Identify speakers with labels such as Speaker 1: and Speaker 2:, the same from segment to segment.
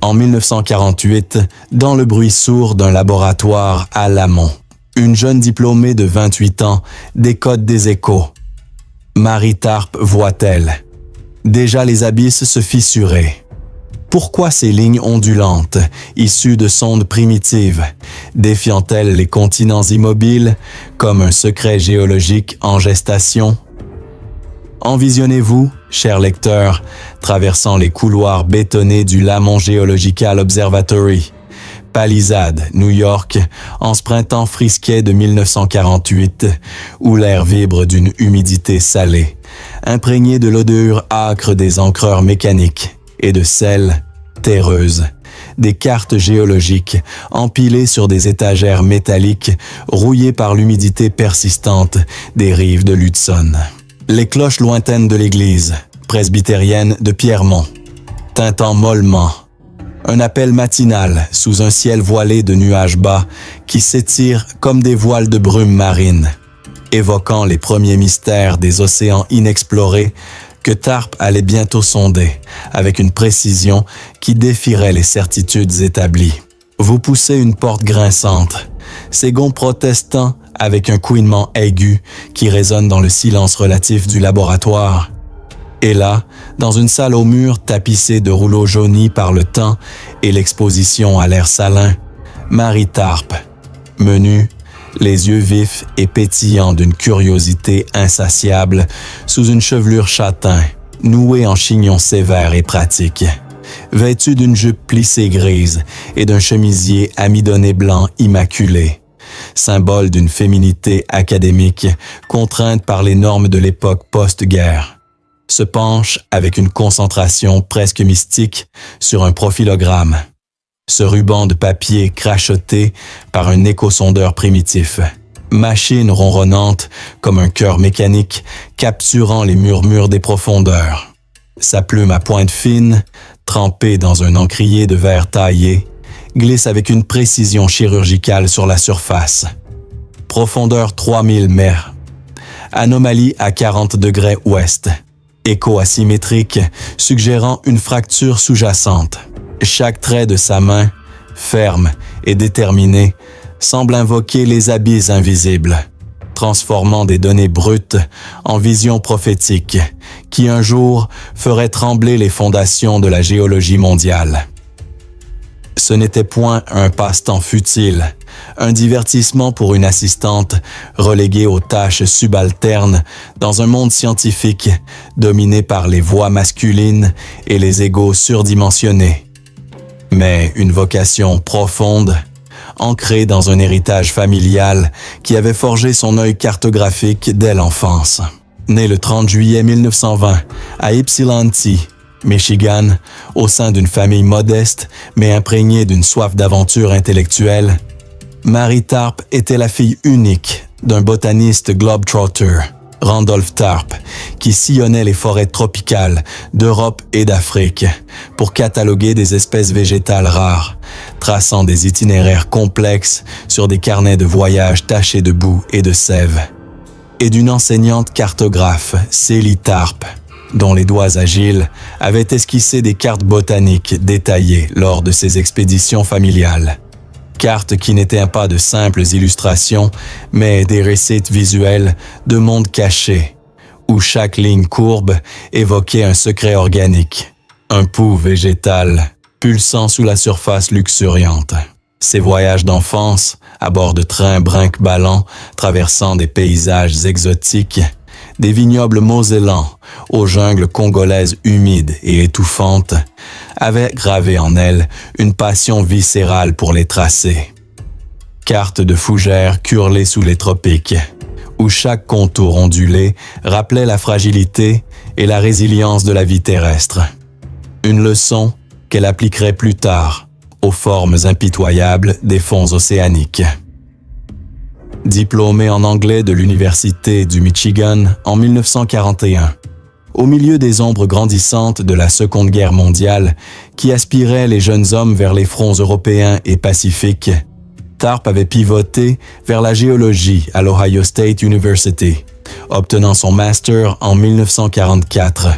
Speaker 1: En 1948, dans le bruit sourd d'un laboratoire à Lamont, une jeune diplômée de 28 ans décode des échos. Marie Tarp voit-elle. Déjà les abysses se fissuraient. Pourquoi ces lignes ondulantes, issues de sondes primitives, défiant-elles les continents immobiles comme un secret géologique en gestation? Envisionnez-vous, chers lecteurs, traversant les couloirs bétonnés du Lamont Geological Observatory, Palisade, New York, en ce printemps frisquet de 1948, où l'air vibre d'une humidité salée, imprégné de l'odeur âcre des encreurs mécaniques et de celle terreuse des cartes géologiques empilées sur des étagères métalliques rouillées par l'humidité persistante des rives de l'Hudson. Les cloches lointaines de l'église presbytérienne de Pierremont, tintant mollement, un appel matinal sous un ciel voilé de nuages bas qui s'étirent comme des voiles de brume marine, évoquant les premiers mystères des océans inexplorés que Tarp allait bientôt sonder avec une précision qui défierait les certitudes établies. Vous poussez une porte grinçante, ses gonds protestant avec un couinement aigu qui résonne dans le silence relatif du laboratoire. Et là, dans une salle aux murs tapissée de rouleaux jaunis par le temps et l'exposition à l'air salin, Marie Tarp, menue, les yeux vifs et pétillants d'une curiosité insatiable, sous une chevelure châtain, nouée en chignon sévère et pratique, vêtue d'une jupe plissée grise et d'un chemisier amidonné blanc immaculé, symbole d'une féminité académique contrainte par les normes de l'époque post-guerre, se penche avec une concentration presque mystique sur un profilogramme, ce ruban de papier crachoté par un échosondeur primitif, machine ronronnante comme un cœur mécanique capturant les murmures des profondeurs. Sa plume à pointe fine, trempée dans un encrier de verre taillé, glisse avec une précision chirurgicale sur la surface. Profondeur 3000 mètres. Anomalie à 40 degrés ouest. Écho asymétrique suggérant une fracture sous-jacente. Chaque trait de sa main, ferme et déterminé, semble invoquer les abysses invisibles, transformant des données brutes en visions prophétiques qui un jour feraient trembler les fondations de la géologie mondiale. Ce n'était point un passe-temps futile, un divertissement pour une assistante reléguée aux tâches subalternes dans un monde scientifique dominé par les voix masculines et les égos surdimensionnés, mais une vocation profonde, ancrée dans un héritage familial qui avait forgé son œil cartographique dès l'enfance. Né le 30 juillet 1920 à Ypsilanti, Michigan, au sein d'une famille modeste mais imprégnée d'une soif d'aventure intellectuelle, Marie Tarp était la fille unique d'un botaniste globetrotter, Randolph Tarp, qui sillonnait les forêts tropicales d'Europe et d'Afrique pour cataloguer des espèces végétales rares, traçant des itinéraires complexes sur des carnets de voyage tachés de boue et de sève. Et d'une enseignante cartographe, Célie Tarp, dont les doigts agiles avaient esquissé des cartes botaniques détaillées lors de ses expéditions familiales. Cartes qui n'étaient pas de simples illustrations, mais des récits visuels de mondes cachés, où chaque ligne courbe évoquait un secret organique, un pouls végétal pulsant sous la surface luxuriante. Ses voyages d'enfance, à bord de trains brinque-ballants traversant des paysages exotiques, des vignobles mosellans aux jungles congolaises humides et étouffantes, avaient gravé en elle une passion viscérale pour les tracés. Cartes de fougères curlées sous les tropiques, où chaque contour ondulé rappelait la fragilité et la résilience de la vie terrestre. Une leçon qu'elle appliquerait plus tard aux formes impitoyables des fonds océaniques. Diplômée en anglais de l'Université du Michigan en 1941, au milieu des ombres grandissantes de la Seconde Guerre mondiale qui aspiraient les jeunes hommes vers les fronts européens et pacifiques, Tarp avait pivoté vers la géologie à l'Ohio State University, obtenant son master en 1944.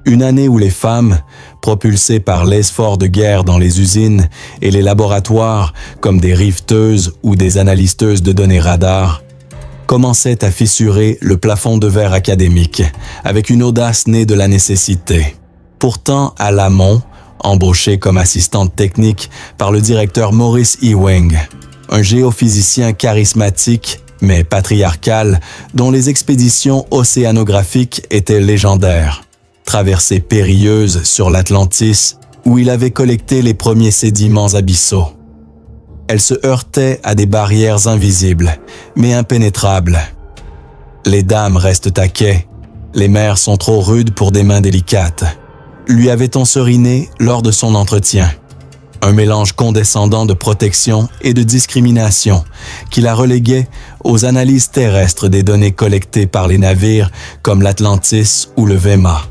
Speaker 1: Une année où les femmes, propulsées par l'effort de guerre dans les usines et les laboratoires comme des riveteuses ou des analysteuses de données radar, commençaient à fissurer le plafond de verre académique avec une audace née de la nécessité. Pourtant, à l'amont, embauchée comme assistante technique par le directeur Maurice Ewing, un géophysicien charismatique mais patriarcal dont les expéditions océanographiques étaient légendaires. Traversée périlleuse sur l'Atlantis où il avait collecté les premiers sédiments abyssaux. Elle se heurtait à des barrières invisibles, mais impénétrables. Les dames restent à quai, les mers sont trop rudes pour des mains délicates. Lui avait-on seriné lors de son entretien? Un mélange condescendant de protection et de discrimination qui la reléguait aux analyses terrestres des données collectées par les navires comme l'Atlantis ou le Vema.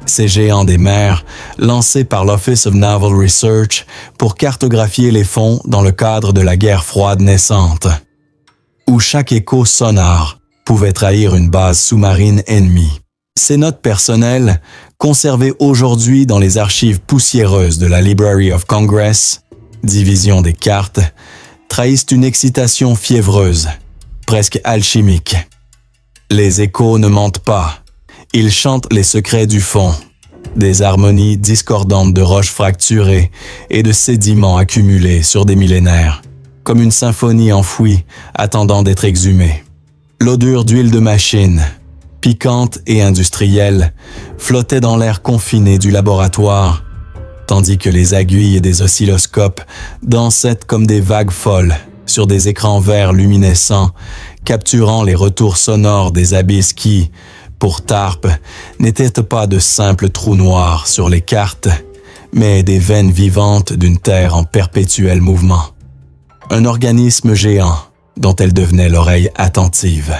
Speaker 1: Ces géants des mers, lancés par l'Office of Naval Research pour cartographier les fonds dans le cadre de la guerre froide naissante, où chaque écho sonar pouvait trahir une base sous-marine ennemie. Ces notes personnelles, conservées aujourd'hui dans les archives poussiéreuses de la Library of Congress, division des cartes, trahissent une excitation fiévreuse, presque alchimique. Les échos ne mentent pas. Ils chantent les secrets du fond, des harmonies discordantes de roches fracturées et de sédiments accumulés sur des millénaires, comme une symphonie enfouie attendant d'être exhumée. L'odeur d'huile de machine, piquante et industrielle, flottait dans l'air confiné du laboratoire, tandis que les aiguilles des oscilloscopes dansaient comme des vagues folles sur des écrans verts luminescents, capturant les retours sonores des abysses qui, pour TARP, n'étaient pas de simples trous noirs sur les cartes, mais des veines vivantes d'une terre en perpétuel mouvement. Un organisme géant dont elle devenait l'oreille attentive.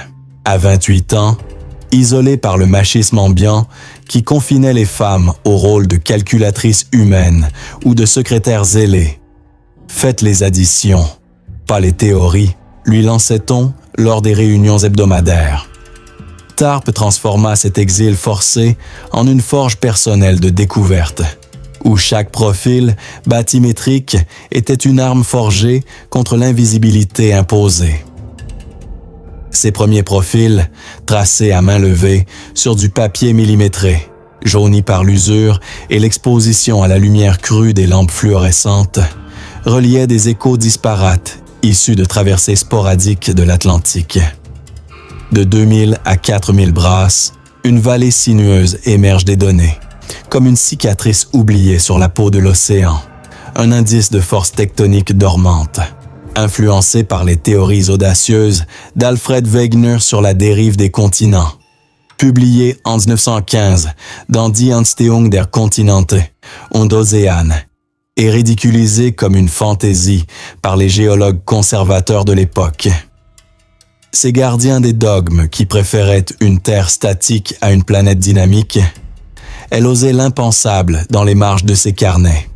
Speaker 1: À 28 ans, isolée par le machisme ambiant qui confinait les femmes au rôle de calculatrices humaines ou de secrétaires zélées, faites les additions, pas les théories, lui lançait-on lors des réunions hebdomadaires. TARP transforma cet exil forcé en une forge personnelle de découverte, où chaque profil bathymétrique était une arme forgée contre l'invisibilité imposée. Ces premiers profils, tracés à main levée sur du papier millimétré, jauni par l'usure et l'exposition à la lumière crue des lampes fluorescentes, reliaient des échos disparates issus de traversées sporadiques de l'Atlantique. De 2000 à 4000 brasses, une vallée sinueuse émerge des données, comme une cicatrice oubliée sur la peau de l'océan, un indice de force tectonique dormante. Influencé par les théories audacieuses d'Alfred Wegener sur la dérive des continents, publié en 1915 dans Die Entstehung der Kontinente und Ozean, et ridiculisé comme une fantaisie par les géologues conservateurs de l'époque. Ces gardiens des dogmes qui préféraient une Terre statique à une planète dynamique, elle osait l'impensable dans les marges de ses carnets.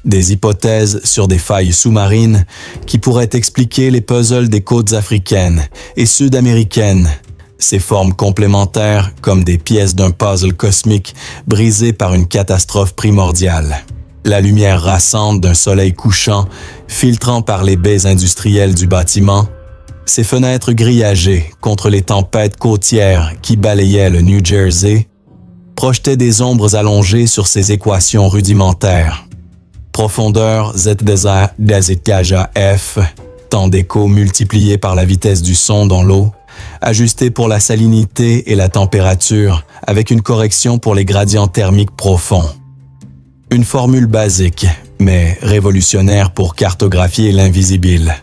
Speaker 1: Des hypothèses sur des failles sous-marines qui pourraient expliquer les puzzles des côtes africaines et sud-américaines, ces formes complémentaires comme des pièces d'un puzzle cosmique brisé par une catastrophe primordiale. La lumière racente d'un soleil couchant filtrant par les baies industrielles du bâtiment, ses fenêtres grillagées contre les tempêtes côtières qui balayaient le New Jersey, projetaient des ombres allongées sur ces équations rudimentaires. Profondeur Z2A d'Azitkaja F, temps d'écho multiplié par la vitesse du son dans l'eau, ajusté pour la salinité et la température avec une correction pour les gradients thermiques profonds. Une formule basique, mais révolutionnaire pour cartographier l'invisible,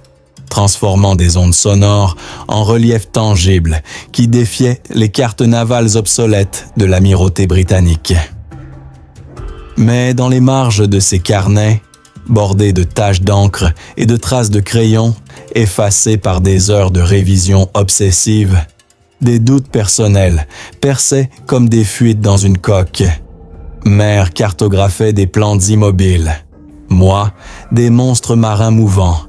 Speaker 1: transformant des ondes sonores en relief tangible qui défiait les cartes navales obsolètes de l'amirauté britannique. Mais dans les marges de ces carnets, bordés de taches d'encre et de traces de crayon, effacés par des heures de révision obsessive, des doutes personnels perçaient comme des fuites dans une coque. Mer cartographait des plantes immobiles. Moi, des monstres marins mouvants,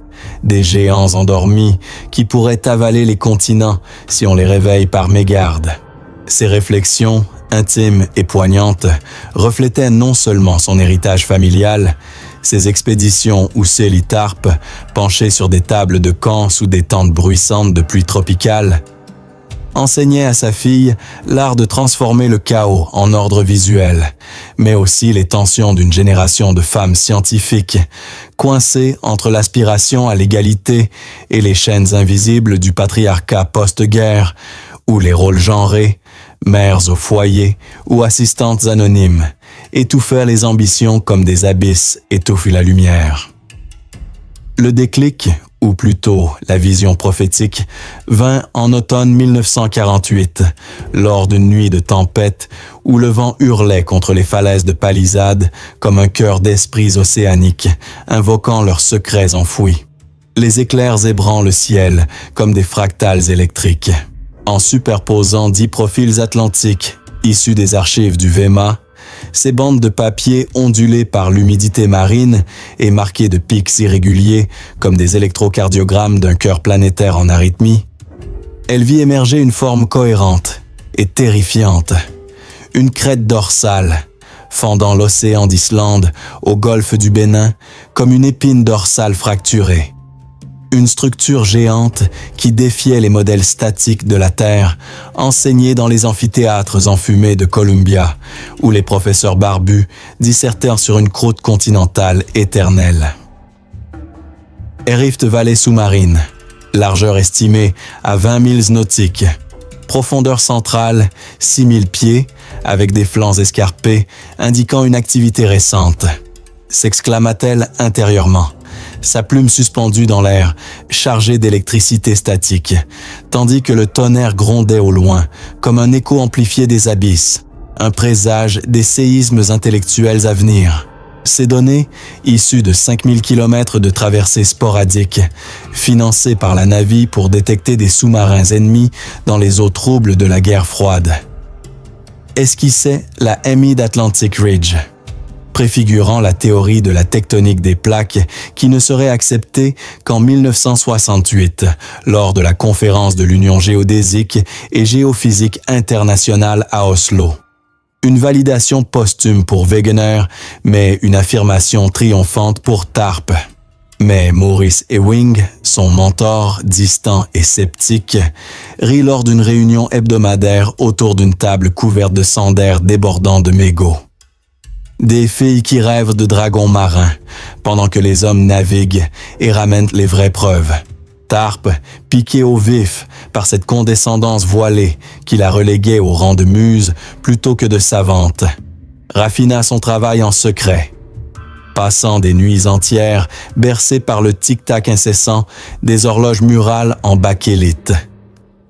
Speaker 1: des géants endormis qui pourraient avaler les continents si on les réveille par mégarde. Ces réflexions, intime et poignante, reflétait non seulement son héritage familial, ses expéditions où Sally Tarp, penché sur des tables de camp sous des tentes bruissantes de pluie tropicale, enseignait à sa fille l'art de transformer le chaos en ordre visuel, mais aussi les tensions d'une génération de femmes scientifiques, coincées entre l'aspiration à l'égalité et les chaînes invisibles du patriarcat post-guerre, où les rôles genrés, mères au foyer ou assistantes anonymes, étouffaient les ambitions comme des abysses étouffent la lumière. Le déclic, ou plutôt la vision prophétique, vint en automne 1948, lors d'une nuit de tempête où le vent hurlait contre les falaises de Palisade comme un chœur d'esprits océaniques, invoquant leurs secrets enfouis. Les éclairs ébranlent le ciel comme des fractales électriques. En superposant 10 profils atlantiques issus des archives du VEMA, ces bandes de papier ondulées par l'humidité marine et marquées de pics irréguliers comme des électrocardiogrammes d'un cœur planétaire en arythmie, elle vit émerger une forme cohérente et terrifiante, une crête dorsale, fendant l'océan d'Islande au golfe du Bénin comme une épine dorsale fracturée. Une structure géante qui défiait les modèles statiques de la Terre, enseignés dans les amphithéâtres enfumés de Columbia, où les professeurs barbus dissertèrent sur une croûte continentale éternelle. Rift Valley sous-marine, largeur estimée à 20 milles nautiques, profondeur centrale 6 000 pieds, avec des flancs escarpés indiquant une activité récente, s'exclama-t-elle intérieurement, sa plume suspendue dans l'air, chargée d'électricité statique, tandis que le tonnerre grondait au loin, comme un écho amplifié des abysses, un présage des séismes intellectuels à venir. Ces données, issues de 5000 km de traversées sporadiques, financées par la Navy pour détecter des sous-marins ennemis dans les eaux troubles de la guerre froide, esquissaient la Mid-Atlantic Ridge, préfigurant la théorie de la tectonique des plaques qui ne serait acceptée qu'en 1968 lors de la conférence de l'Union géodésique et géophysique internationale à Oslo. Une validation posthume pour Wegener, mais une affirmation triomphante pour Tarp. Mais Maurice Ewing, son mentor, distant et sceptique, rit lors d'une réunion hebdomadaire autour d'une table couverte de sandaires débordant de mégots. Des filles qui rêvent de dragons marins, pendant que les hommes naviguent et ramènent les vraies preuves. Tarp, piqué au vif par cette condescendance voilée qui la reléguait au rang de muse plutôt que de savante, raffina son travail en secret, passant des nuits entières bercées par le tic-tac incessant des horloges murales en bakélite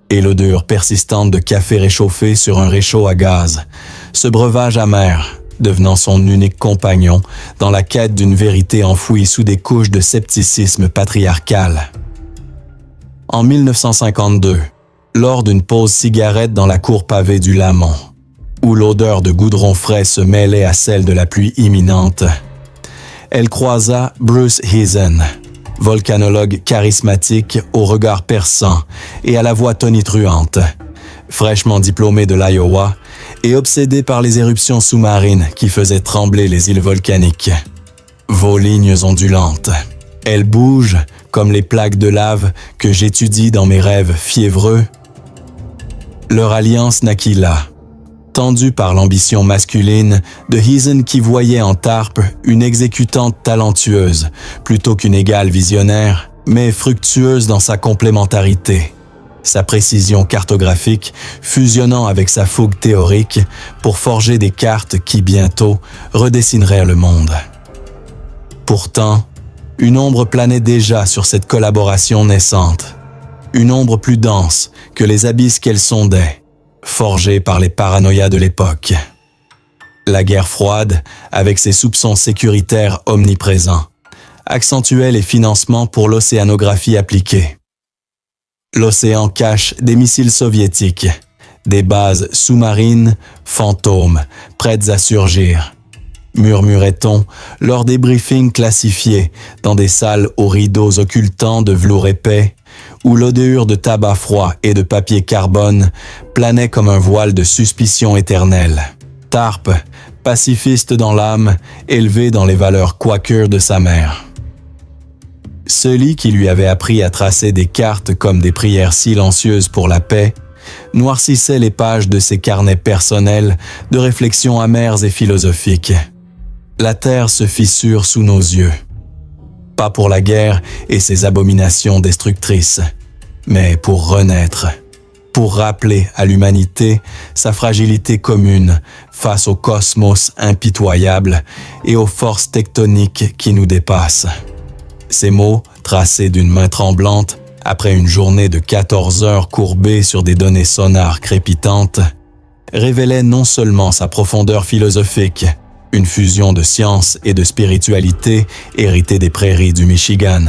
Speaker 1: et l'odeur persistante de café réchauffé sur un réchaud à gaz, ce breuvage amer devenant son unique compagnon dans la quête d'une vérité enfouie sous des couches de scepticisme patriarcal. En 1952, lors d'une pause cigarette dans la cour pavée du Lamont, où l'odeur de goudron frais se mêlait à celle de la pluie imminente, elle croisa Bruce Heasen, volcanologue charismatique au regard perçant et à la voix tonitruante, fraîchement diplômé de l'Iowa et obsédé par les éruptions sous-marines qui faisaient trembler les îles volcaniques. Vos lignes ondulantes, elles bougent comme les plaques de lave que j'étudie dans mes rêves fiévreux. Leur alliance naquit là, tendue par l'ambition masculine de Heasen qui voyait en Tarp une exécutante talentueuse plutôt qu'une égale visionnaire, mais fructueuse dans sa complémentarité, sa précision cartographique fusionnant avec sa fougue théorique pour forger des cartes qui bientôt redessineraient le monde. Pourtant, une ombre planait déjà sur cette collaboration naissante, une ombre plus dense que les abysses qu'elle sondait, forgée par les paranoïas de l'époque. La guerre froide, avec ses soupçons sécuritaires omniprésents, accentuait les financements pour l'océanographie appliquée. L'océan cache des missiles soviétiques, des bases sous-marines, fantômes, prêtes à surgir, murmurait-on lors des briefings classifiés dans des salles aux rideaux occultants de velours épais où l'odeur de tabac froid et de papier carbone planait comme un voile de suspicion éternelle. Tarp, pacifiste dans l'âme, élevé dans les valeurs quakers de sa mère. Ce lit qui lui avait appris à tracer des cartes comme des prières silencieuses pour la paix, noircissait les pages de ses carnets personnels de réflexions amères et philosophiques. La terre se fissure sous nos yeux. Pas pour la guerre et ses abominations destructrices, mais pour renaître, pour rappeler à l'humanité sa fragilité commune face au cosmos impitoyable et aux forces tectoniques qui nous dépassent. Ces mots, tracés d'une main tremblante, après une journée de 14 heures courbée sur des données sonars crépitantes, révélaient non seulement sa profondeur philosophique, une fusion de science et de spiritualité héritée des prairies du Michigan,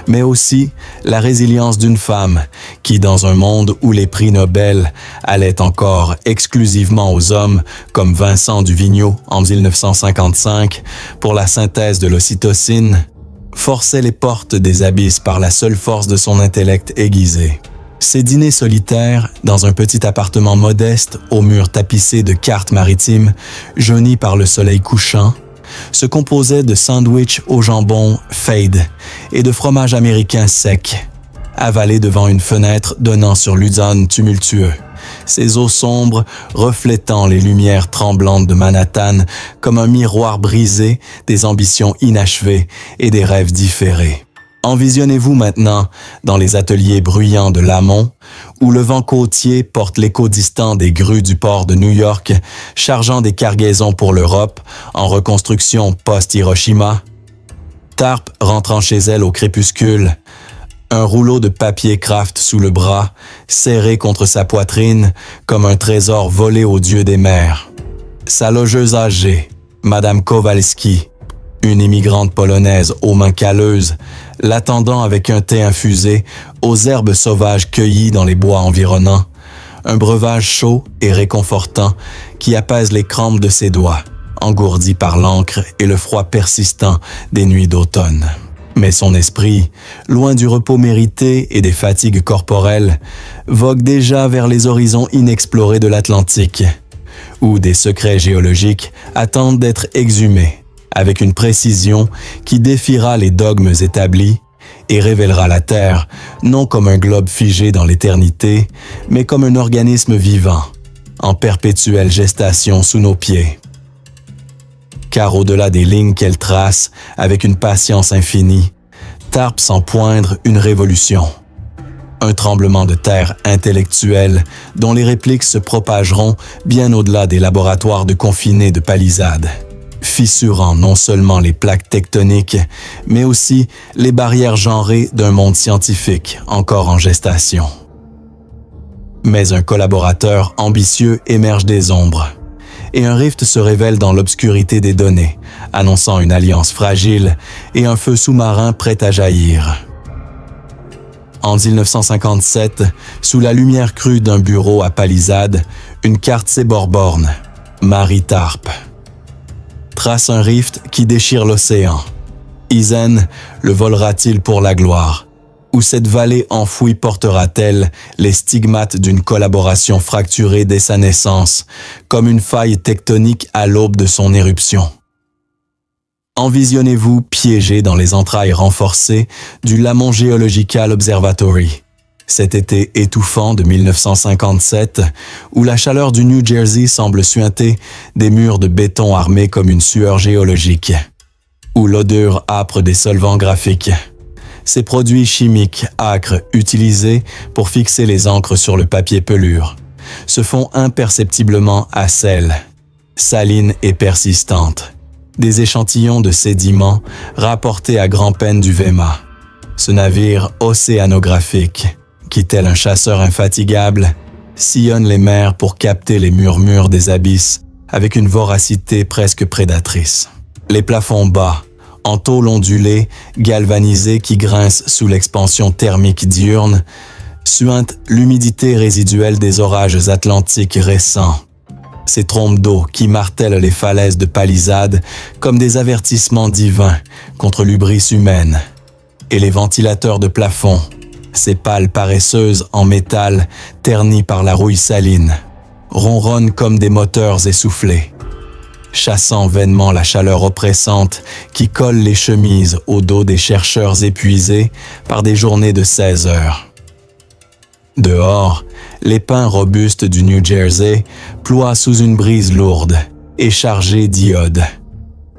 Speaker 1: mais aussi la résilience d'une femme qui, dans un monde où les prix Nobel allaient encore exclusivement aux hommes, comme Vincent Duvigneau en 1955 pour la synthèse de l'ocytocine, forçait les portes des abysses par la seule force de son intellect aiguisé. Ses dîners solitaires, dans un petit appartement modeste aux murs tapissés de cartes maritimes, jaunis par le soleil couchant, se composaient de sandwichs au jambon fade et de fromage américain sec, avalés devant une fenêtre donnant sur l'Hudson tumultueux, ses eaux sombres reflétant les lumières tremblantes de Manhattan comme un miroir brisé des ambitions inachevées et des rêves différés. Envisionnez-vous maintenant dans les ateliers bruyants de Lamont, où le vent côtier porte l'écho distant des grues du port de New York, chargeant des cargaisons pour l'Europe, en reconstruction post-Hiroshima. Tarp rentrant chez elle au crépuscule, un rouleau de papier craft sous le bras, serré contre sa poitrine comme un trésor volé au dieu des mers. Sa logeuse âgée, Madame Kowalski, une immigrante polonaise aux mains calleuses, l'attendant avec un thé infusé aux herbes sauvages cueillies dans les bois environnants, un breuvage chaud et réconfortant qui apaise les crampes de ses doigts, engourdis par l'encre et le froid persistant des nuits d'automne. Mais son esprit, loin du repos mérité et des fatigues corporelles, vogue déjà vers les horizons inexplorés de l'Atlantique, où des secrets géologiques attendent d'être exhumés, avec une précision qui défiera les dogmes établis et révélera la Terre non comme un globe figé dans l'éternité, mais comme un organisme vivant, en perpétuelle gestation sous nos pieds. Car au-delà des lignes qu'elle trace avec une patience infinie, Tarp sent poindre une révolution. Un tremblement de terre intellectuel dont les répliques se propageront bien au-delà des laboratoires de confinés de Palisade, fissurant non seulement les plaques tectoniques, mais aussi les barrières genrées d'un monde scientifique encore en gestation. Mais un collaborateur ambitieux émerge des ombres, et un rift se révèle dans l'obscurité des données, annonçant une alliance fragile et un feu sous-marin prêt à jaillir. En 1957, sous la lumière crue d'un bureau à Palisade, une carte s'éborborne, Marie Tarp trace un rift qui déchire l'océan. Isen le volera-t-il pour la gloire? Ou cette vallée enfouie portera-t-elle les stigmates d'une collaboration fracturée dès sa naissance, comme une faille tectonique à l'aube de son éruption? Envisionnez-vous piégé dans les entrailles renforcées du Lamont Geological Observatory, cet été étouffant de 1957, où la chaleur du New Jersey semble suinter des murs de béton armés comme une sueur géologique, où l'odeur âpre des solvants graphiques, ces produits chimiques âcres utilisés pour fixer les encres sur le papier pelure, se font imperceptiblement à sel, salines et persistantes, des échantillons de sédiments rapportés à grand-peine du Vema, ce navire océanographique qui, tel un chasseur infatigable, sillonne les mers pour capter les murmures des abysses avec une voracité presque prédatrice. Les plafonds bas, en tôle ondulée, galvanisée qui grince sous l'expansion thermique diurne, suintent l'humidité résiduelle des orages atlantiques récents. Ces trombes d'eau qui martèlent les falaises de Palisade comme des avertissements divins contre l'hubris humaine. Et les ventilateurs de plafond, Ces pales paresseuses en métal, ternies par la rouille saline, ronronnent comme des moteurs essoufflés, chassant vainement la chaleur oppressante qui colle les chemises au dos des chercheurs épuisés par des journées de 16 heures. Dehors, les pins robustes du New Jersey ploient sous une brise lourde et chargée d'iode.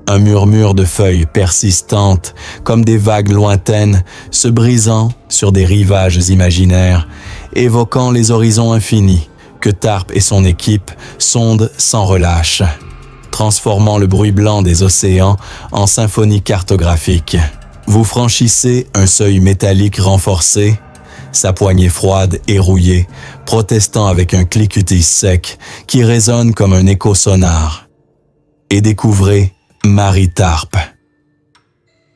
Speaker 1: Un murmure de feuilles persistantes, comme des vagues lointaines, se brisant sur des rivages imaginaires, évoquant les horizons infinis que Tharp et son équipe sondent sans relâche, transformant le bruit blanc des océans en symphonie cartographique. Vous franchissez un seuil métallique renforcé, sa poignée froide et rouillée, protestant avec un cliquetis sec qui résonne comme un écho sonore. Et découvrez Marie Tharp.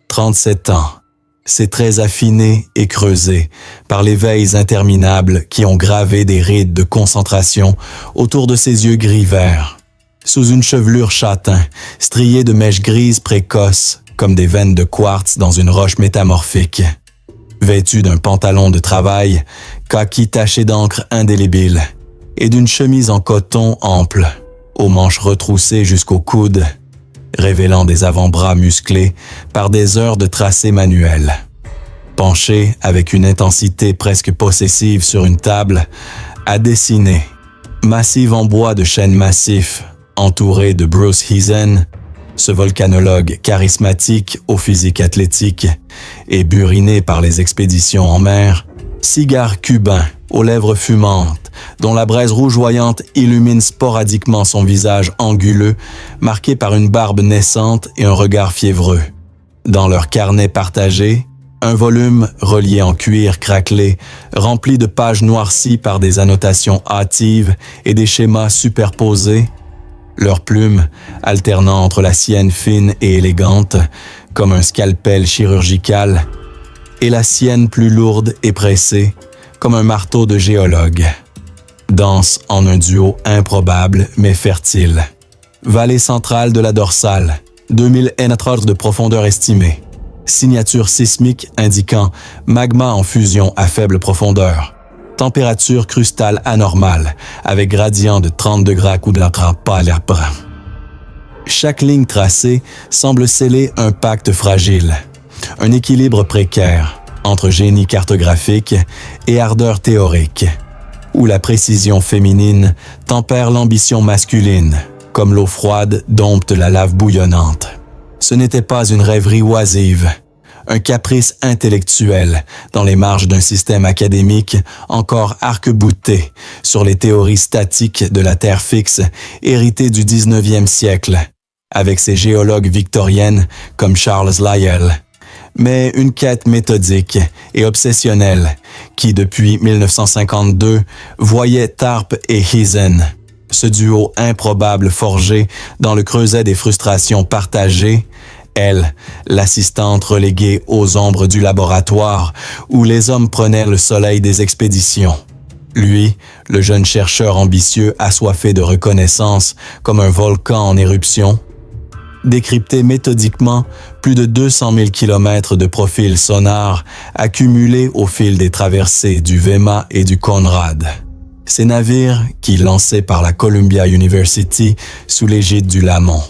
Speaker 1: 37 ans, ses traits affinés et creusés par les veilles interminables qui ont gravé des rides de concentration autour de ses yeux gris-vert, sous une chevelure châtain, striée de mèches grises précoces comme des veines de quartz dans une roche métamorphique. Vêtue d'un pantalon de travail, kaki taché d'encre indélébile, et d'une chemise en coton ample, aux manches retroussées jusqu'au coude, révélant des avant-bras musclés par des heures de tracé manuel. Penché avec une intensité presque possessive sur une table, à dessiner, massive en bois de chêne massif, entouré de Bruce Heazen, ce volcanologue charismatique au physique athlétique et buriné par les expéditions en mer, cigare cubain aux lèvres fumantes, dont la braise rougeoyante illumine sporadiquement son visage anguleux, marqué par une barbe naissante et un regard fiévreux. Dans leur carnet partagé, un volume relié en cuir craquelé, rempli de pages noircies par des annotations hâtives et des schémas superposés, leurs plumes alternant entre la sienne fine et élégante, comme un scalpel chirurgical, et la sienne plus lourde et pressée, comme un marteau de géologue. Dansent en un duo improbable mais fertile. Vallée centrale de la dorsale, 2000 km de profondeur estimée. Signature sismique indiquant magma en fusion à faible profondeur. Température crustale anormale, avec gradient de 30 degrés à coup de pas l'air. Chaque ligne tracée semble sceller un pacte fragile, un équilibre précaire entre génie cartographique et ardeur théorique, où la précision féminine tempère l'ambition masculine, comme l'eau froide dompte la lave bouillonnante. Ce n'était pas une rêverie oisive, un caprice intellectuel dans les marges d'un système académique encore arc-bouté sur les théories statiques de la Terre fixe héritées du 19e siècle, avec ses géologues victoriennes comme Charles Lyell, mais une quête méthodique et obsessionnelle qui, depuis 1952, voyait Tharp et Heazen, ce duo improbable forgé dans le creuset des frustrations partagées, elle, l'assistante reléguée aux ombres du laboratoire où les hommes prenaient le soleil des expéditions. Lui, le jeune chercheur ambitieux assoiffé de reconnaissance comme un volcan en éruption, décrypter méthodiquement plus de 200 000 kilomètres de profils sonars accumulés au fil des traversées du Vema et du Conrad. Ces navires qui, lancés par la Columbia University sous l'égide du Lamont,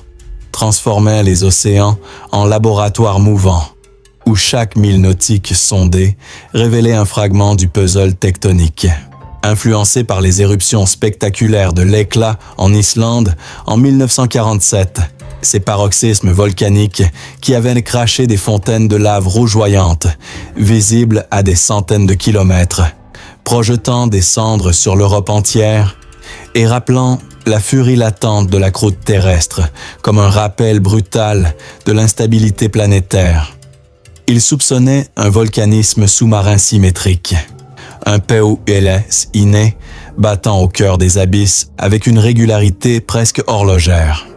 Speaker 1: transformaient les océans en laboratoires mouvants, où chaque mille nautique sondé révélait un fragment du puzzle tectonique. Influencé par les éruptions spectaculaires de l'Hekla en Islande en 1947, ces paroxysmes volcaniques qui avaient craché des fontaines de lave rougeoyantes, visibles à des centaines de kilomètres, projetant des cendres sur l'Europe entière et rappelant la furie latente de la croûte terrestre comme un rappel brutal de l'instabilité planétaire. Il soupçonnait un volcanisme sous-marin symétrique, un POLS inné battant au cœur des abysses avec une régularité presque horlogère.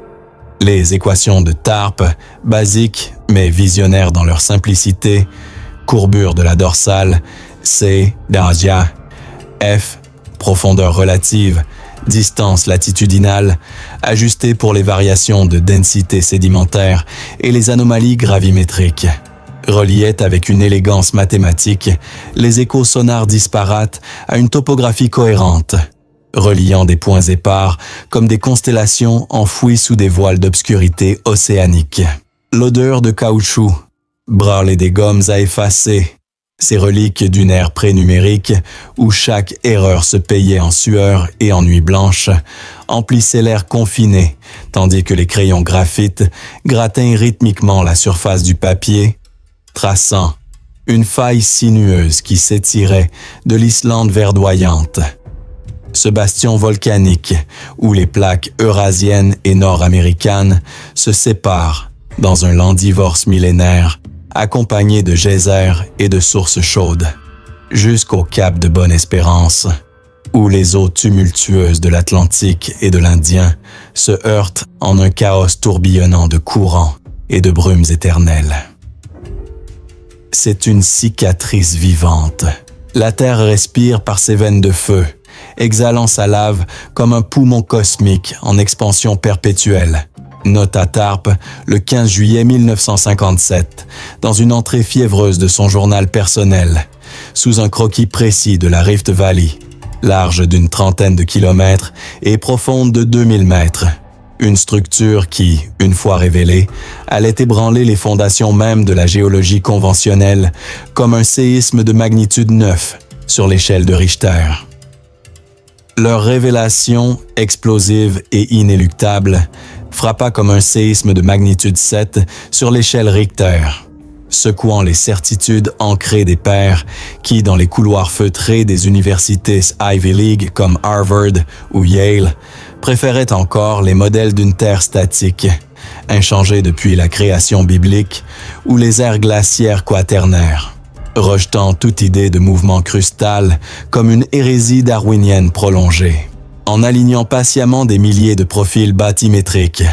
Speaker 1: Les équations de Tharp, basiques mais visionnaires dans leur simplicité, courbure de la dorsale, C, Darja, F, profondeur relative, distance latitudinale, ajustée pour les variations de densité sédimentaire et les anomalies gravimétriques, reliait avec une élégance mathématique les échos sonars disparates à une topographie cohérente, reliant des points épars comme des constellations enfouies sous des voiles d'obscurité océanique. L'odeur de caoutchouc, brûlé des gommes à effacer, ces reliques d'une ère pré-numérique où chaque erreur se payait en sueur et en nuit blanche, emplissaient l'air confiné, tandis que les crayons graphite grattaient rythmiquement la surface du papier, traçant une faille sinueuse qui s'étirait de l'Islande verdoyante. Ce bastion volcanique où les plaques eurasiennes et nord-américaines se séparent dans un lent divorce millénaire, accompagné de geysers et de sources chaudes, jusqu'au cap de Bonne-Espérance, où les eaux tumultueuses de l'Atlantique et de l'Indien se heurtent en un chaos tourbillonnant de courants et de brumes éternelles. C'est une cicatrice vivante. La Terre respire par ses veines de feu, exhalant sa lave comme un poumon cosmique en expansion perpétuelle. Note à Tarp, le 15 juillet 1957, dans une entrée fiévreuse de son journal personnel, sous un croquis précis de la Rift Valley, large d'une trentaine de kilomètres et profonde de 2000 mètres. Une structure qui, une fois révélée, allait ébranler les fondations mêmes de la géologie conventionnelle, comme un séisme de magnitude 9 sur l'échelle de Richter. Leur révélation, explosive et inéluctable, frappa comme un séisme de magnitude 7 sur l'échelle Richter, secouant les certitudes ancrées des pairs qui, dans les couloirs feutrés des universités Ivy League comme Harvard ou Yale, préféraient encore les modèles d'une Terre statique, inchangée depuis la création biblique, ou les ères glaciaires quaternaires, rejetant toute idée de mouvement crustal comme une hérésie darwinienne prolongée. En alignant patiemment des milliers de profils bathymétriques,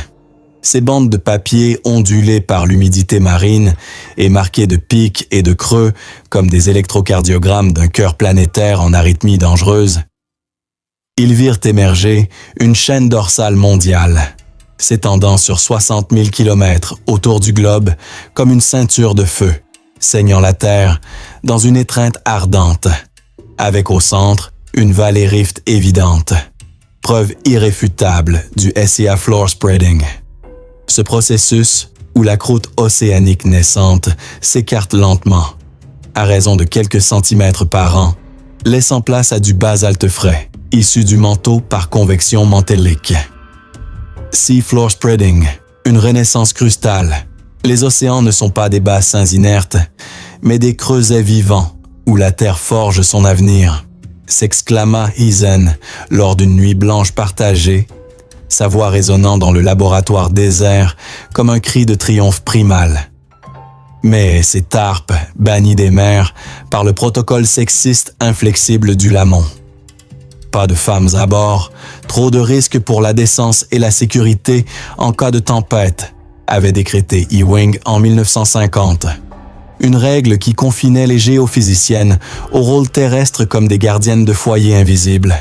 Speaker 1: ces bandes de papier ondulées par l'humidité marine et marquées de pics et de creux comme des électrocardiogrammes d'un cœur planétaire en arythmie dangereuse, ils virent émerger une chaîne dorsale mondiale, s'étendant sur 60 000 kilomètres autour du globe comme une ceinture de feu, saignant la Terre dans une étreinte ardente, avec au centre une vallée rift évidente, preuve irréfutable du SEA floor spreading. Ce processus, où la croûte océanique naissante s'écarte lentement, à raison de quelques centimètres par an, laissant place à du basalte frais, issu du manteau par convection mantellique. Sea floor spreading, une renaissance crustale. Les océans ne sont pas des bassins inertes, mais des creusets vivants où la Terre forge son avenir, s'exclama Heisen lors d'une nuit blanche partagée, sa voix résonnant dans le laboratoire désert comme un cri de triomphe primal. Mais c'est Tarp, banni des mers par le protocole sexiste inflexible du Lamont. Pas de femmes à bord, trop de risques pour la décence et la sécurité en cas de tempête, avait décrété Ewing en 1950. Une règle qui confinait les géophysiciennes au rôle terrestre comme des gardiennes de foyers invisibles,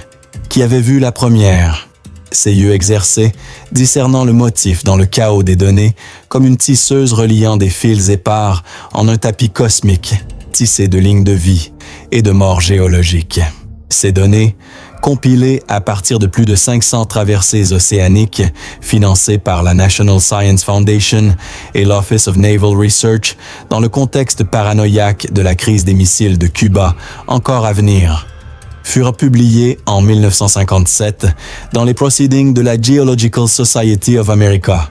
Speaker 1: qui avaient vu la première, ses yeux exercés, discernant le motif dans le chaos des données comme une tisseuse reliant des fils épars en un tapis cosmique, tissé de lignes de vie et de mort géologiques. Ces données, compilées à partir de plus de 500 traversées océaniques financées par la National Science Foundation et l'Office of Naval Research dans le contexte paranoïaque de la crise des missiles de Cuba encore à venir, furent publiées en 1957 dans les Proceedings de la Geological Society of America,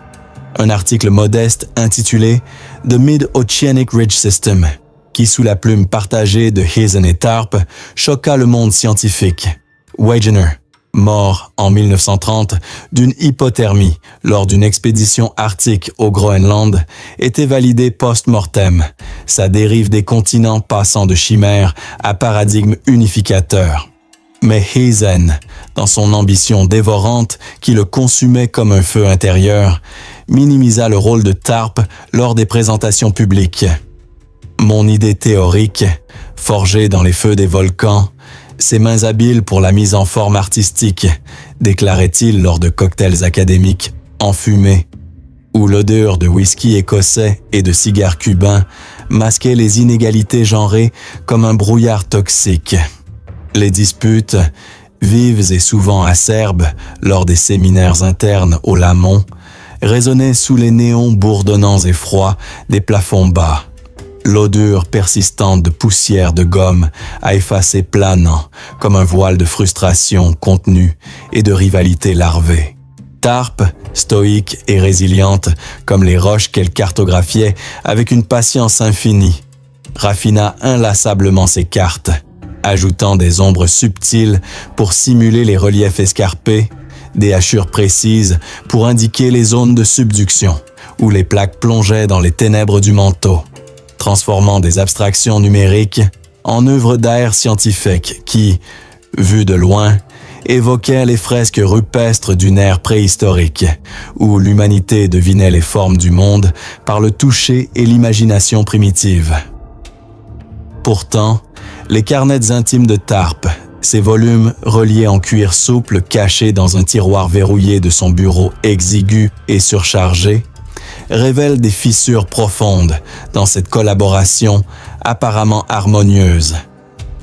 Speaker 1: un article modeste intitulé « The Mid-Oceanic Ridge System », qui, sous la plume partagée de Heisen et Tarp, choqua le monde scientifique. Wegener, mort en 1930 d'une hypothermie lors d'une expédition arctique au Groenland, était validé post-mortem, sa dérive des continents passant de chimère à paradigme unificateur. Mais Heisen, dans son ambition dévorante qui le consumait comme un feu intérieur, minimisa le rôle de Tarp lors des présentations publiques. Mon idée théorique, forgée dans les feux des volcans, ses mains habiles pour la mise en forme artistique, déclarait-il lors de cocktails académiques enfumés, où l'odeur de whisky écossais et de cigares cubains masquait les inégalités genrées comme un brouillard toxique. Les disputes, vives et souvent acerbes lors des séminaires internes au Lamont, résonnaient sous les néons bourdonnants et froids des plafonds bas. L'odeur persistante de poussière de gomme à effacer planant comme un voile de frustration contenue et de rivalité larvée. Tarp, stoïque et résiliente comme les roches qu'elle cartographiait avec une patience infinie, raffina inlassablement ses cartes, ajoutant des ombres subtiles pour simuler les reliefs escarpés, des hachures précises pour indiquer les zones de subduction où les plaques plongeaient dans les ténèbres du manteau, transformant des abstractions numériques en œuvres d'art scientifique qui, vues de loin, évoquaient les fresques rupestres d'une ère préhistorique, où l'humanité devinait les formes du monde par le toucher et l'imagination primitive. Pourtant, les carnets intimes de Tarp, ces volumes reliés en cuir souple cachés dans un tiroir verrouillé de son bureau exigu et surchargé, révèlent des fissures profondes dans cette collaboration apparemment harmonieuse,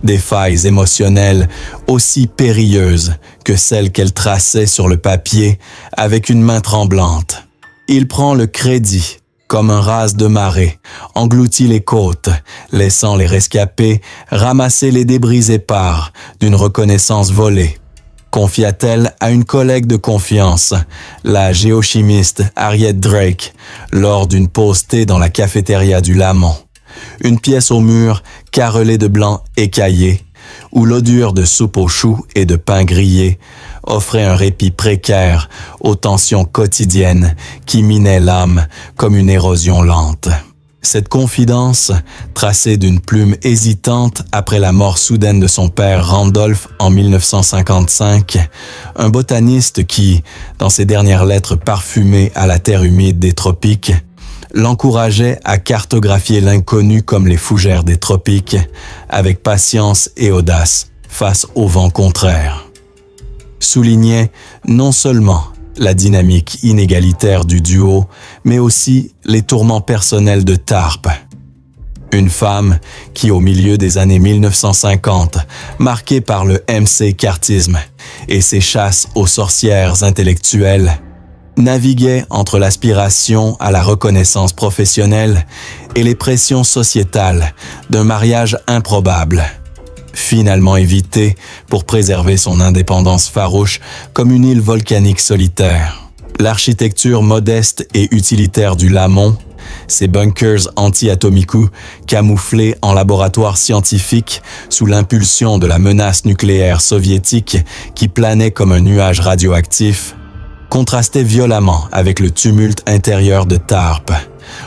Speaker 1: des failles émotionnelles aussi périlleuses que celles qu'elle traçait sur le papier avec une main tremblante. Il prend le crédit comme un raz de marée, engloutit les côtes, laissant les rescapés ramasser les débris épars d'une reconnaissance volée. Confia-t-elle à une collègue de confiance, la géochimiste Harriet Drake, lors d'une pause thé dans la cafétéria du Lamont. Une pièce au mur carrelée de blanc écaillé, où l'odeur de soupe aux choux et de pain grillé offrait un répit précaire aux tensions quotidiennes qui minaient l'âme comme une érosion lente. Cette confidence, tracée d'une plume hésitante après la mort soudaine de son père Randolph en 1955, un botaniste qui, dans ses dernières lettres parfumées à la terre humide des tropiques, l'encourageait à cartographier l'inconnu comme les fougères des tropiques, avec patience et audace face au vent contraire. Soulignait non seulement la dynamique inégalitaire du duo, mais aussi les tourments personnels de Tarp. Une femme qui, au milieu des années 1950, marquée par le MC-cartisme et ses chasses aux sorcières intellectuelles, naviguait entre l'aspiration à la reconnaissance professionnelle et les pressions sociétales d'un mariage improbable, finalement évité pour préserver son indépendance farouche comme une île volcanique solitaire. L'architecture modeste et utilitaire du Lamont, ses bunkers anti-atomicaux camouflés en laboratoire scientifique sous l'impulsion de la menace nucléaire soviétique qui planait comme un nuage radioactif, contrastait violemment avec le tumulte intérieur de Tarp,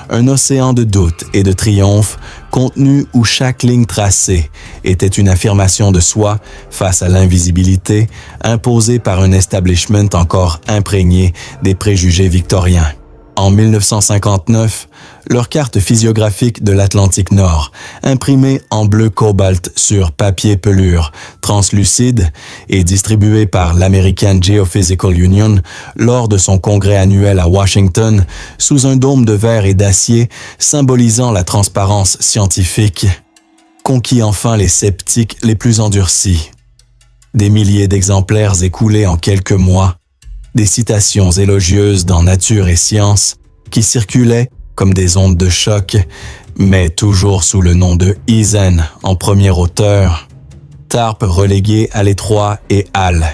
Speaker 1: un océan de doute et de triomphe contenu où chaque ligne tracée était une affirmation de soi face à l'invisibilité imposée par un establishment encore imprégné des préjugés victoriens. En 1959, leur carte physiographique de l'Atlantique Nord, imprimée en bleu cobalt sur papier pelure translucide et distribuée par l'American Geophysical Union lors de son congrès annuel à Washington sous un dôme de verre et d'acier symbolisant la transparence scientifique, conquit enfin les sceptiques les plus endurcis. Des milliers d'exemplaires écoulés en quelques mois, des citations élogieuses dans Nature et Science qui circulaient comme des ondes de choc, mais toujours sous le nom de Eisen en premier auteur, Tarp relégué à l'étroit et Hall,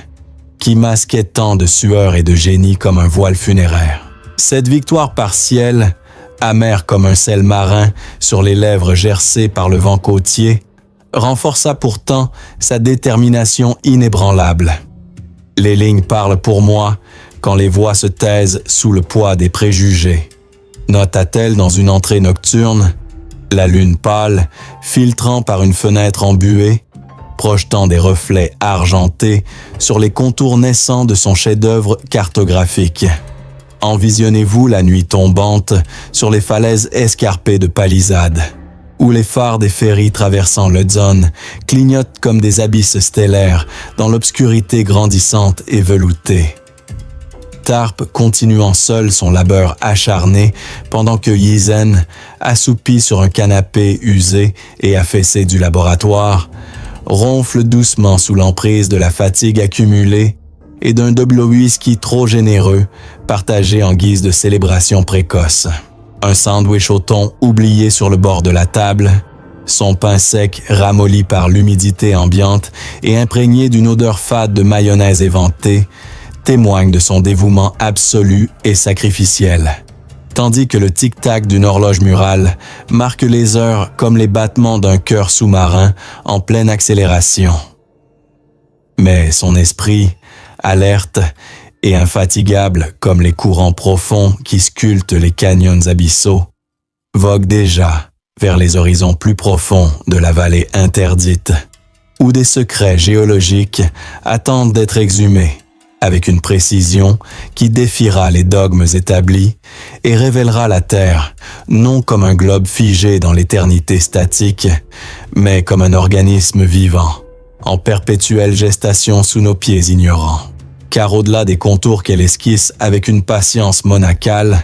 Speaker 1: qui masquait tant de sueur et de génie comme un voile funéraire. Cette victoire partielle, amère comme un sel marin sur les lèvres gercées par le vent côtier, renforça pourtant sa détermination inébranlable. Les lignes parlent pour moi quand les voix se taisent sous le poids des préjugés. Nota-t-elle dans une entrée nocturne, la lune pâle, filtrant par une fenêtre embuée, projetant des reflets argentés sur les contours naissants de son chef-d'œuvre cartographique. Envisionnez-vous la nuit tombante sur les falaises escarpées de Palisade, où les phares des ferries traversant l'Hudson clignotent comme des abysses stellaires dans l'obscurité grandissante et veloutée. Tarp continuant seul son labeur acharné pendant que Yizen, assoupi sur un canapé usé et affaissé du laboratoire, ronfle doucement sous l'emprise de la fatigue accumulée et d'un double whisky trop généreux partagé en guise de célébration précoce. Un sandwich au thon oublié sur le bord de la table, son pain sec ramolli par l'humidité ambiante et imprégné d'une odeur fade de mayonnaise éventée, témoigne de son dévouement absolu et sacrificiel, tandis que le tic-tac d'une horloge murale marque les heures comme les battements d'un cœur sous-marin en pleine accélération. Mais son esprit, alerte et infatigable comme les courants profonds qui sculptent les canyons abyssaux, vogue déjà vers les horizons plus profonds de la vallée interdite, où des secrets géologiques attendent d'être exhumés, avec une précision qui défiera les dogmes établis et révélera la Terre non comme un globe figé dans l'éternité statique, mais comme un organisme vivant, en perpétuelle gestation sous nos pieds ignorants. Car au-delà des contours qu'elle esquisse avec une patience monacale,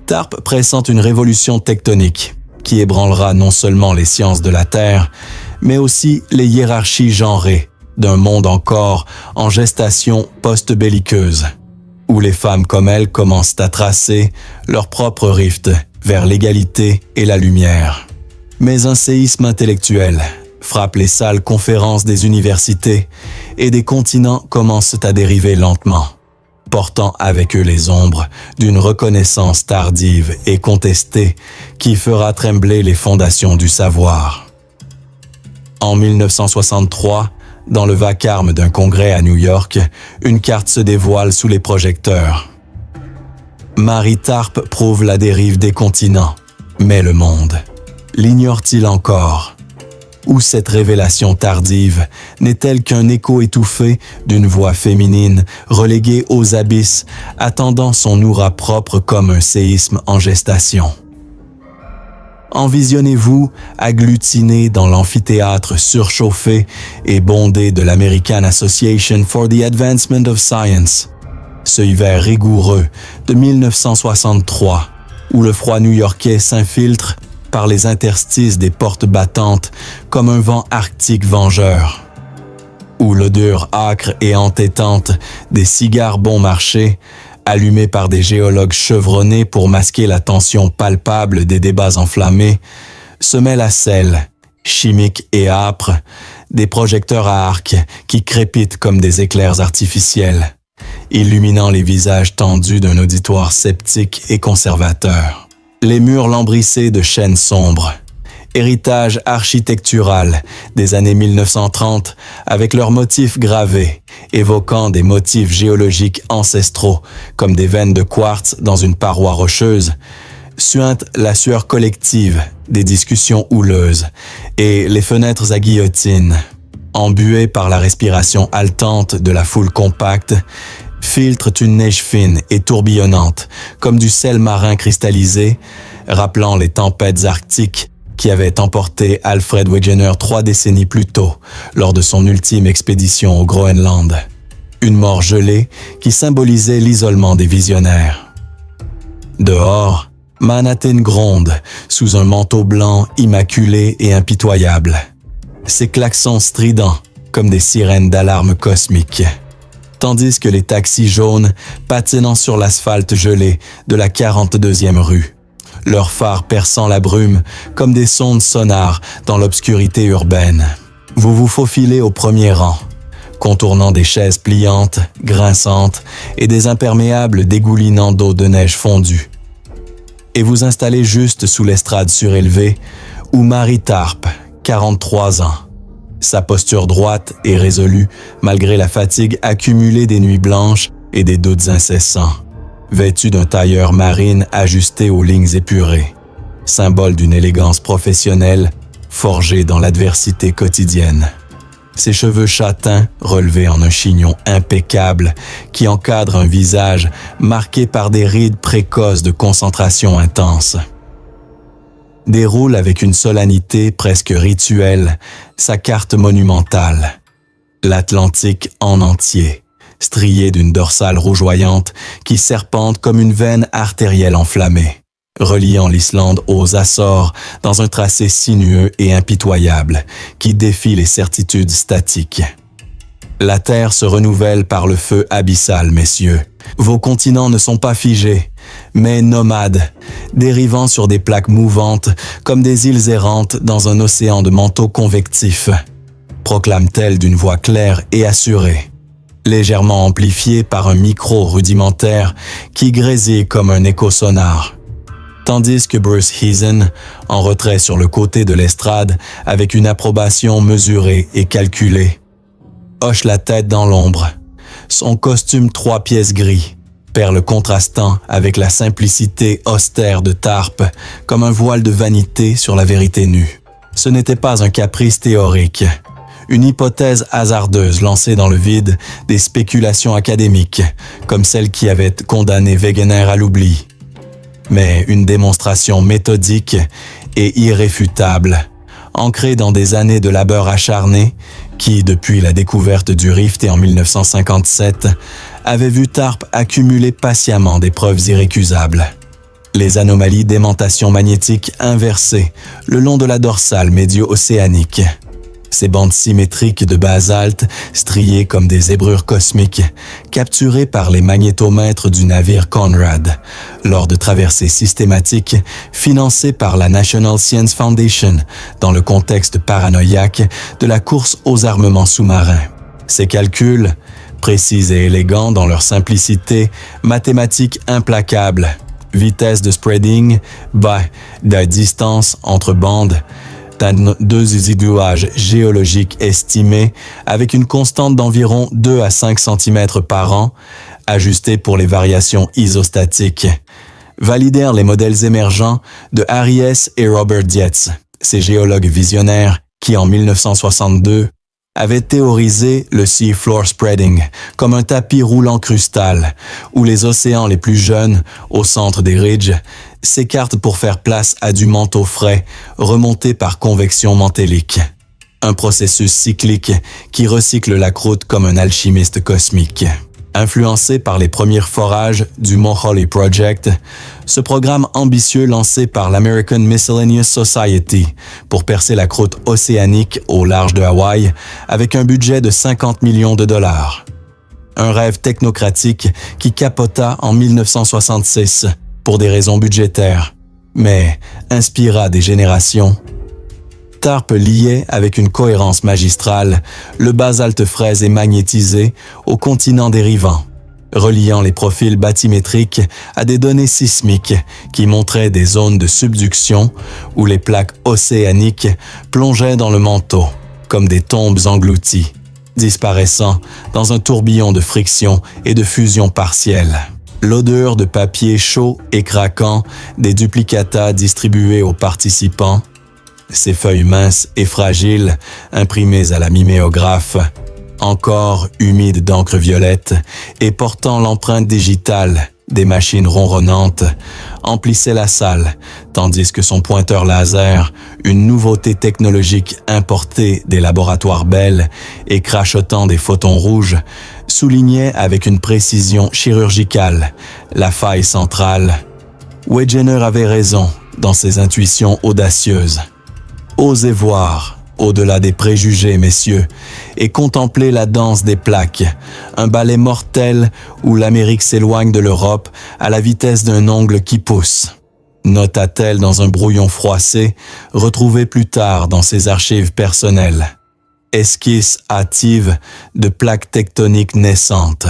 Speaker 1: Tarp pressent une révolution tectonique qui ébranlera non seulement les sciences de la Terre, mais aussi les hiérarchies genrées d'un monde encore en gestation post-belliqueuse, où les femmes comme elle commencent à tracer leur propre rift vers l'égalité et la lumière. Mais un séisme intellectuel frappe les salles conférences des universités et des continents commencent à dériver lentement, portant avec eux les ombres d'une reconnaissance tardive et contestée qui fera trembler les fondations du savoir. En 1963, dans le vacarme d'un congrès à New York, une carte se dévoile sous les projecteurs. Mary Tarp prouve la dérive des continents, mais le monde l'ignore-t-il encore? Ou cette révélation tardive n'est-elle qu'un écho étouffé d'une voix féminine reléguée aux abysses, attendant son hurrah propre comme un séisme en gestation? Envisionnez-vous agglutiné dans l'amphithéâtre surchauffé et bondé de l'American Association for the Advancement of Science, ce hiver rigoureux de 1963, où le froid new-yorkais s'infiltre par les interstices des portes battantes comme un vent arctique vengeur, où l'odeur âcre et entêtante des cigares bon marché, allumés par des géologues chevronnés pour masquer la tension palpable des débats enflammés, se mêle à celle, chimique et âpre, des projecteurs à arc qui crépitent comme des éclairs artificiels, illuminant les visages tendus d'un auditoire sceptique et conservateur. Les murs lambrissés de chênes sombres, héritage architectural des années 1930 avec leurs motifs gravés, évoquant des motifs géologiques ancestraux comme des veines de quartz dans une paroi rocheuse, suinte la sueur collective des discussions houleuses et les fenêtres à guillotine, embuées par la respiration haletante de la foule compacte, filtrent une neige fine et tourbillonnante comme du sel marin cristallisé, rappelant les tempêtes arctiques qui avait emporté Alfred Wegener 3 décennies plus tôt, lors de son ultime expédition au Groenland. Une mort gelée qui symbolisait l'isolement des visionnaires. Dehors, Manhattan gronde sous un manteau blanc immaculé et impitoyable. Ses klaxons stridents comme des sirènes d'alarme cosmique. Tandis que les taxis jaunes patinant sur l'asphalte gelé de la 42e rue, leurs phares perçant la brume comme des sondes sonars dans l'obscurité urbaine. Vous vous faufilez au premier rang, contournant des chaises pliantes, grinçantes et des imperméables dégoulinant d'eau de neige fondue. Et vous installez juste sous l'estrade surélevée où Mary Tarp, 43 ans, sa posture droite et résolue malgré la fatigue accumulée des nuits blanches et des doutes incessants, vêtue d'un tailleur marine ajusté aux lignes épurées, symbole d'une élégance professionnelle forgée dans l'adversité quotidienne. Ses cheveux châtains relevés en un chignon impeccable qui encadre un visage marqué par des rides précoces de concentration intense. Déroule avec une solennité presque rituelle sa carte monumentale, l'Atlantique en entier, strié d'une dorsale rougeoyante qui serpente comme une veine artérielle enflammée, reliant l'Islande aux Açores dans un tracé sinueux et impitoyable qui défie les certitudes statiques. La Terre se renouvelle par le feu abyssal, messieurs. Vos continents ne sont pas figés, mais nomades, dérivant sur des plaques mouvantes comme des îles errantes dans un océan de manteaux convectifs, proclame-t-elle d'une voix claire et assurée, légèrement amplifiée par un micro rudimentaire qui grésille comme un écho sonore. Tandis que Bruce Heason, en retrait sur le côté de l'estrade avec une approbation mesurée et calculée, hoche la tête dans l'ombre. Son costume 3 pièces gris, perle contrastant avec la simplicité austère de Tarpe comme un voile de vanité sur la vérité nue. Ce n'était pas un caprice théorique, une hypothèse hasardeuse lancée dans le vide des spéculations académiques, comme celle qui avait condamné Wegener à l'oubli, mais une démonstration méthodique et irréfutable, ancrée dans des années de labeur acharné qui, depuis la découverte du rift en 1957, avait vu Tarpe accumuler patiemment des preuves irrécusables. Les anomalies d'aimantation magnétique inversées le long de la dorsale médio-océanique. Ces bandes symétriques de basalte, striées comme des zébrures cosmiques, capturées par les magnétomètres du navire Conrad, lors de traversées systématiques financées par la National Science Foundation dans le contexte paranoïaque de la course aux armements sous-marins. Ces calculs, précis et élégants dans leur simplicité, mathématiques implacables, vitesse de spreading, de distance entre bandes, deux résiduages géologiques estimés avec une constante d'environ 2 à 5 cm par an, ajustée pour les variations isostatiques, validèrent les modèles émergents de Harry S. et Robert Dietz, ces géologues visionnaires qui, en 1962, avaient théorisé le sea floor spreading comme un tapis roulant crustal où les océans les plus jeunes, au centre des ridges, s'écartent pour faire place à du manteau frais remonté par convection mantélique. Un processus cyclique qui recycle la croûte comme un alchimiste cosmique. Influencé par les premiers forages du Mont Holly Project, ce programme ambitieux lancé par l'American Miscellaneous Society pour percer la croûte océanique au large de Hawaï avec un budget de 50 millions de dollars. Un rêve technocratique qui capota en 1966 pour des raisons budgétaires, mais inspira des générations. Tarpe liait avec une cohérence magistrale le basalte fraise et magnétisé au continent dérivant, reliant les profils bathymétriques à des données sismiques qui montraient des zones de subduction où les plaques océaniques plongeaient dans le manteau, comme des tombes englouties, disparaissant dans un tourbillon de friction et de fusion partielle. L'odeur de papier chaud et craquant des duplicata distribués aux participants, ces feuilles minces et fragiles, imprimées à la miméographe, encore humides d'encre violette et portant l'empreinte digitale des machines ronronnantes, emplissaient la salle, tandis que son pointeur laser, une nouveauté technologique importée des laboratoires Bell et crachotant des photons rouges, soulignait avec une précision chirurgicale la faille centrale. Wegener avait raison dans ses intuitions audacieuses. Osez voir, au-delà des préjugés, messieurs, et contempler la danse des plaques, un ballet mortel où l'Amérique s'éloigne de l'Europe à la vitesse d'un ongle qui pousse. Nota-t-elle dans un brouillon froissé, retrouvé plus tard dans ses archives personnelles. Esquisse hâtive de plaques tectoniques naissantes,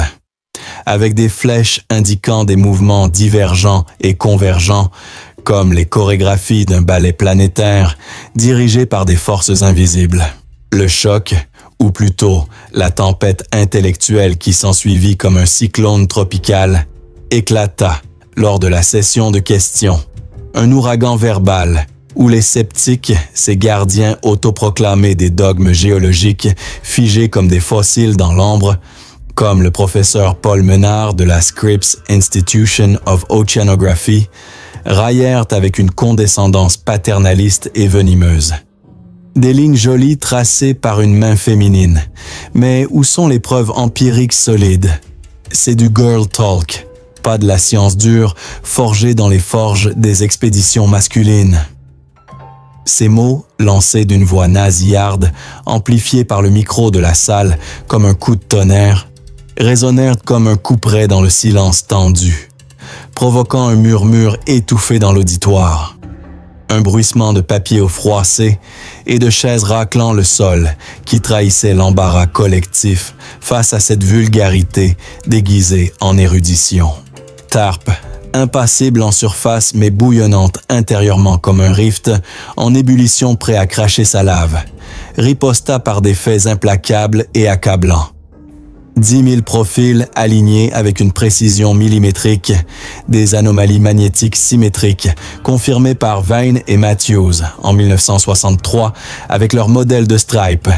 Speaker 1: avec des flèches indiquant des mouvements divergents et convergents, comme les chorégraphies d'un ballet planétaire dirigé par des forces invisibles. Le choc, ou plutôt la tempête intellectuelle qui s'ensuivit comme un cyclone tropical, éclata lors de la session de questions. Un ouragan verbal où les sceptiques, ces gardiens autoproclamés des dogmes géologiques figés comme des fossiles dans l'ombre, comme le professeur Paul Menard de la Scripps Institution of Oceanography, raillèrent avec une condescendance paternaliste et venimeuse. Des lignes jolies tracées par une main féminine. Mais où sont les preuves empiriques solides? C'est du girl talk, pas de la science dure forgée dans les forges des expéditions masculines. Ces mots, lancés d'une voix nasillarde, amplifiés par le micro de la salle comme un coup de tonnerre, résonnèrent comme un couperet dans le silence tendu, provoquant un murmure étouffé dans l'auditoire. Un bruissement de papier au froissé et de chaises raclant le sol qui trahissait l'embarras collectif face à cette vulgarité déguisée en érudition. Tarp, impassible en surface mais bouillonnante intérieurement comme un rift, en ébullition prêt à cracher sa lave, riposta par des faits implacables et accablants. 10 000 profils alignés avec une précision millimétrique, des anomalies magnétiques symétriques confirmées par Vine et Matthews en 1963 avec leur modèle de Stripe,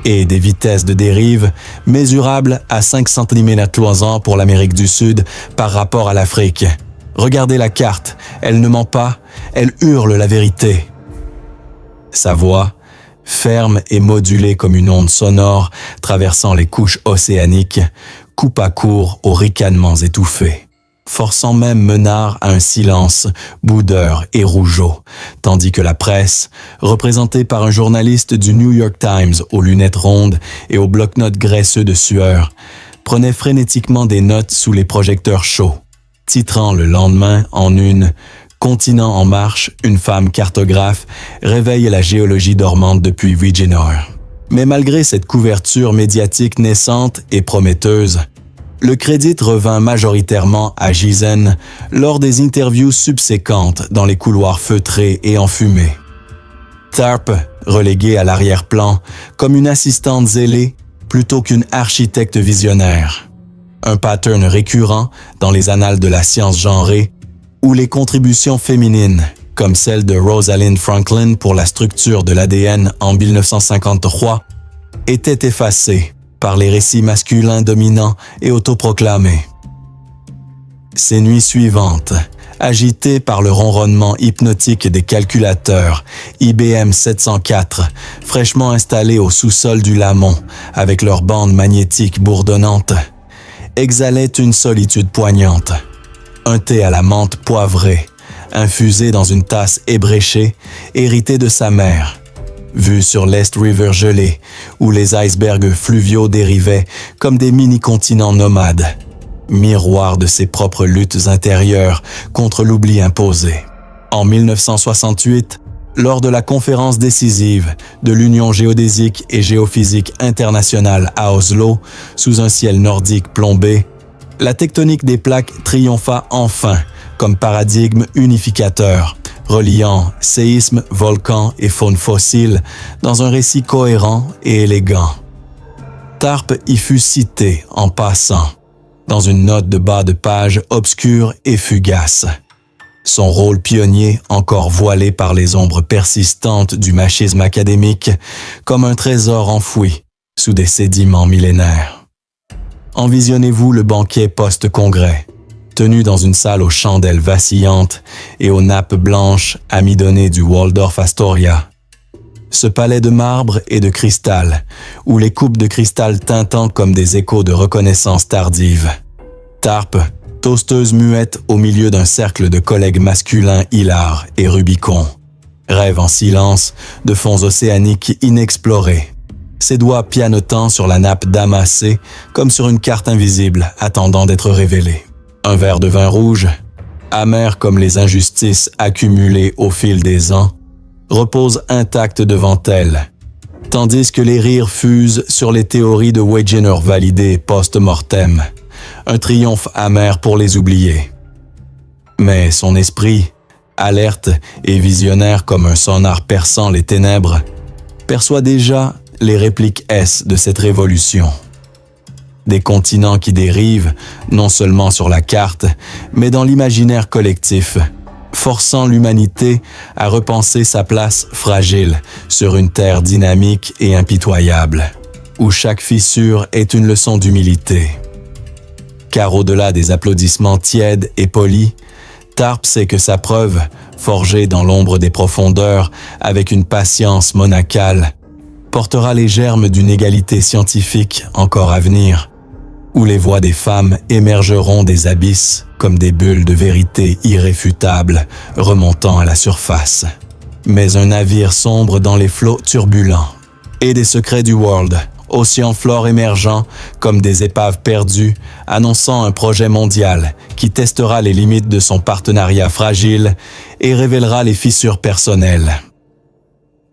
Speaker 1: et des vitesses de dérive mesurables à 5 cm/cloison pour l'Amérique du Sud par rapport à l'Afrique. Regardez la carte, elle ne ment pas, elle hurle la vérité. Sa voix, ferme et modulée comme une onde sonore traversant les couches océaniques, coupa court aux ricanements étouffés, forçant même Menard à un silence boudeur et rougeau, tandis que la presse, représentée par un journaliste du New York Times aux lunettes rondes et aux bloc-notes graisseux de sueur, prenait frénétiquement des notes sous les projecteurs chauds, titrant le lendemain en une « Continent en marche, une femme cartographe réveille la géologie dormante depuis Vigenor ». Mais malgré cette couverture médiatique naissante et prometteuse, le crédit revint majoritairement à Giesen lors des interviews subséquentes dans les couloirs feutrés et enfumés. Tarp, reléguée à l'arrière-plan comme une assistante zélée plutôt qu'une architecte visionnaire. Un pattern récurrent dans les annales de la science genrée où les contributions féminines, comme celle de Rosalind Franklin pour la structure de l'ADN en 1953, étaient effacées par les récits masculins dominants et autoproclamés. Ces nuits suivantes, agitées par le ronronnement hypnotique des calculateurs IBM 704, fraîchement installés au sous-sol du Lamont avec leurs bandes magnétiques bourdonnantes, exhalaient une solitude poignante. Un thé à la menthe poivrée, infusé dans une tasse ébréchée, hérité de sa mère, vue sur l'East River gelé, où les icebergs fluviaux dérivaient comme des mini-continents nomades, miroir de ses propres luttes intérieures contre l'oubli imposé. En 1968, lors de la conférence décisive de l'Union géodésique et géophysique internationale à Oslo, sous un ciel nordique plombé, la tectonique des plaques triompha enfin comme paradigme unificateur, reliant séismes, volcans et faune fossile dans un récit cohérent et élégant. Tarp y fut cité en passant, dans une note de bas de page obscure et fugace. Son rôle pionnier encore voilé par les ombres persistantes du machisme académique, comme un trésor enfoui sous des sédiments millénaires. Envisionnez-vous le banquet post-congrès, tenu dans une salle aux chandelles vacillantes et aux nappes blanches amidonnées du Waldorf Astoria. Ce palais de marbre et de cristal, où les coupes de cristal tintant comme des échos de reconnaissance tardive. Tarp, toasteuse muette au milieu d'un cercle de collègues masculins hilars et Rubicon. Rêve en silence de fonds océaniques inexplorés. Ses doigts pianotant sur la nappe damassée comme sur une carte invisible attendant d'être révélée. Un verre de vin rouge, amer comme les injustices accumulées au fil des ans, repose intact devant elle, tandis que les rires fusent sur les théories de Wegener validées post-mortem, un triomphe amer pour les oublier. Mais son esprit, alerte et visionnaire comme un sonar perçant les ténèbres, perçoit déjà les répliques S de cette révolution. Des continents qui dérivent, non seulement sur la carte, mais dans l'imaginaire collectif, forçant l'humanité à repenser sa place fragile sur une terre dynamique et impitoyable, où chaque fissure est une leçon d'humilité. Car au-delà des applaudissements tièdes et polis, Tarp sait que sa preuve, forgée dans l'ombre des profondeurs avec une patience monacale, portera les germes d'une égalité scientifique encore à venir, où les voix des femmes émergeront des abysses comme des bulles de vérité irréfutables remontant à la surface. Mais un navire sombre dans les flots turbulents et des secrets du World, océan flore émergent comme des épaves perdues, annonçant un projet mondial qui testera les limites de son partenariat fragile et révélera les fissures personnelles.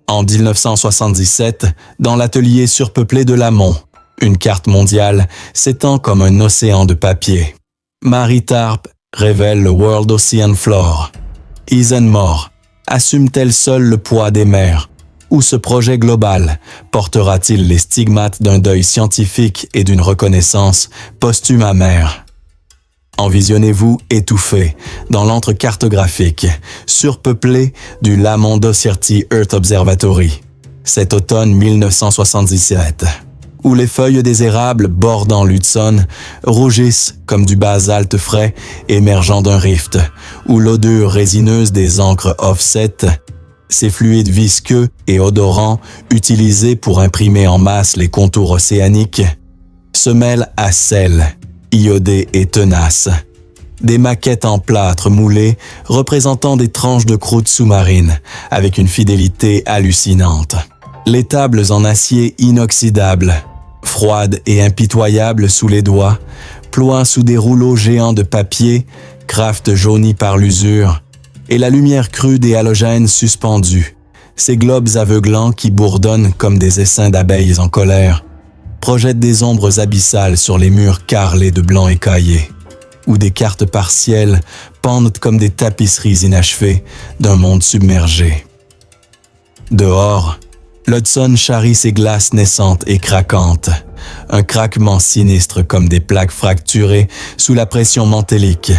Speaker 1: En 1977, dans l'atelier surpeuplé de Lamont, une carte mondiale s'étend comme un océan de papier. Mary Tarp révèle le World Ocean Floor. Eisenmore assume-t-elle seule le poids des mers? Ou ce projet global portera-t-il les stigmates d'un deuil scientifique et d'une reconnaissance posthume amère? Envisionnez-vous étouffé dans l'antre cartographique, surpeuplé du Lamont Doherty Earth Observatory, cet automne 1977, où les feuilles des érables bordant l'Hudson rougissent comme du basalte frais émergeant d'un rift, où l'odeur résineuse des encres offset, ces fluides visqueux et odorants utilisés pour imprimer en masse les contours océaniques, se mêlent à sel, iodé et tenace. Des maquettes en plâtre moulé représentant des tranches de croûte sous-marine avec une fidélité hallucinante. Les tables en acier inoxydable, froides et impitoyables sous les doigts, ploient sous des rouleaux géants de papier, craft jauni par l'usure, et la lumière crue des halogènes suspendus, ces globes aveuglants qui bourdonnent comme des essaims d'abeilles en colère, projettent des ombres abyssales sur les murs carrelés de blanc écaillé, où des cartes partielles pendent comme des tapisseries inachevées d'un monde submergé. Dehors, l'Hudson charrie ses glaces naissantes et craquantes, un craquement sinistre comme des plaques fracturées sous la pression mantélique,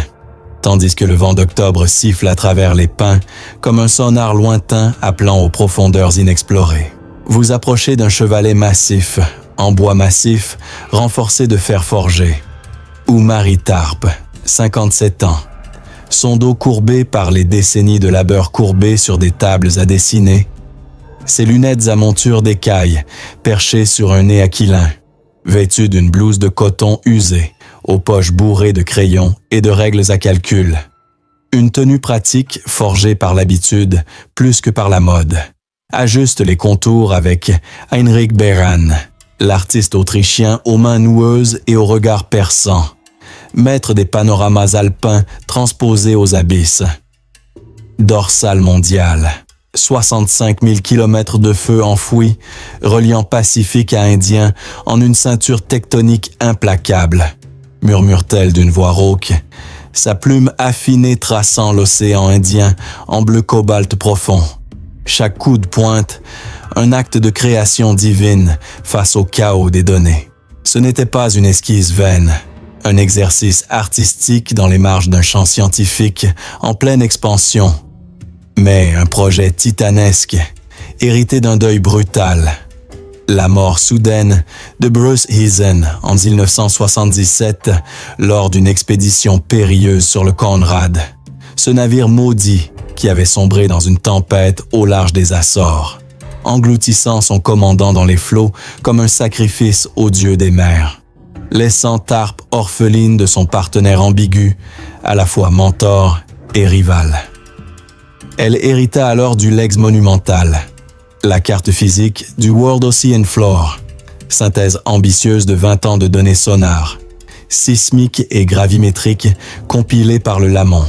Speaker 1: tandis que le vent d'octobre siffle à travers les pins comme un sonar lointain appelant aux profondeurs inexplorées. Vous approchez d'un chevalet massif, en bois massif, renforcé de fer forgé, ou Mary Tarp, 57 ans, son dos courbé par les décennies de labeur courbé sur des tables à dessiner, ses lunettes à monture d'écaille perchées sur un nez aquilin, vêtue d'une blouse de coton usée, aux poches bourrées de crayons et de règles à calcul. Une tenue pratique forgée par l'habitude plus que par la mode. Ajuste les contours avec Heinrich Beran, l'artiste autrichien aux mains noueuses et au regard perçant, maître des panoramas alpins transposés aux abysses. Dorsale mondiale, 65 000 kilomètres de feu enfouis, reliant Pacifique à Indien en une ceinture tectonique implacable, murmure-t-elle d'une voix rauque, sa plume affinée traçant l'océan Indien en bleu cobalt profond. Chaque coup de pointe, un acte de création divine face au chaos des données. Ce n'était pas une esquisse vaine, un exercice artistique dans les marges d'un champ scientifique en pleine expansion, mais un projet titanesque, hérité d'un deuil brutal. La mort soudaine de Bruce Heasen en 1977 lors d'une expédition périlleuse sur le Conrad, ce navire maudit qui avait sombré dans une tempête au large des Açores, engloutissant son commandant dans les flots comme un sacrifice au dieu des mers, laissant Tarp orpheline de son partenaire ambigu, à la fois mentor et rival. Elle hérita alors du legs monumental, la carte physique du World Ocean Floor, synthèse ambitieuse de 20 ans de données sonars, sismiques et gravimétriques compilées par le Lamont.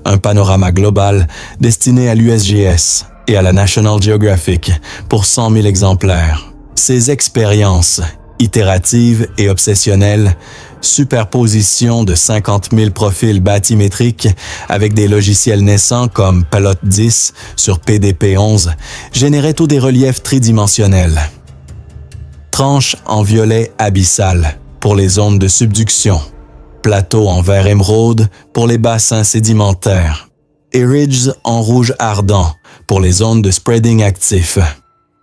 Speaker 1: Un panorama global destiné à l'USGS et à la National Geographic pour 100 000 exemplaires. Ces expériences, itératives et obsessionnelles, superposition de 50 000 profils bathymétriques avec des logiciels naissants comme Palette 10 sur PDP-11 généraient tous des reliefs tridimensionnels. Tranches en violet abyssal pour les zones de subduction, plateaux en vert émeraude pour les bassins sédimentaires et ridges en rouge ardent pour les zones de spreading actif.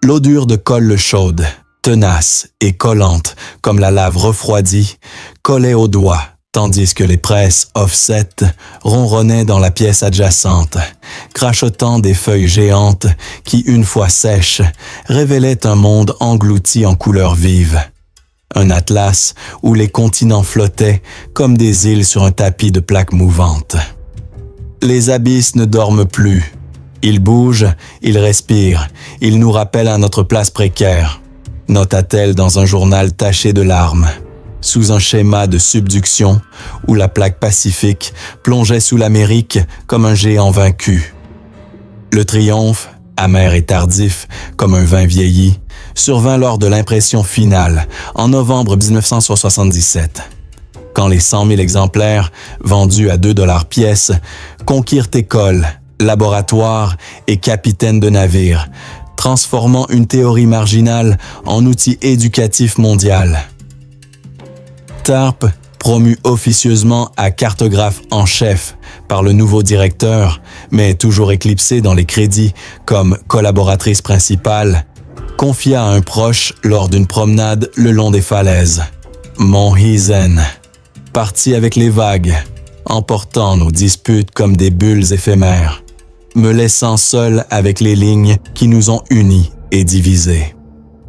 Speaker 1: L'eau dure de colle chaude, tenace et collante comme la lave refroidie, collait aux doigts tandis que les presses offset ronronnaient dans la pièce adjacente, crachotant des feuilles géantes qui, une fois sèches, révélaient un monde englouti en couleurs vives. Un atlas où les continents flottaient comme des îles sur un tapis de plaques mouvantes. Les abysses ne dorment plus. Ils bougent, ils respirent, ils nous rappellent à notre place précaire, nota-t-elle dans un journal taché de larmes, sous un schéma de subduction où la plaque pacifique plongeait sous l'Amérique comme un géant vaincu. Le triomphe, amer et tardif comme un vin vieilli, survint lors de l'impression finale, en novembre 1977, quand les 100 000 exemplaires, vendus à 2 $ pièce, conquirent écoles, laboratoires et capitaines de navires, transformant une théorie marginale en outil éducatif mondial. TARP, promu officieusement à cartographe en chef par le nouveau directeur, mais toujours éclipsé dans les crédits comme collaboratrice principale, confia à un proche lors d'une promenade le long des falaises. Mon Hizen, parti avec les vagues, emportant nos disputes comme des bulles éphémères, me laissant seul avec les lignes qui nous ont unis et divisés.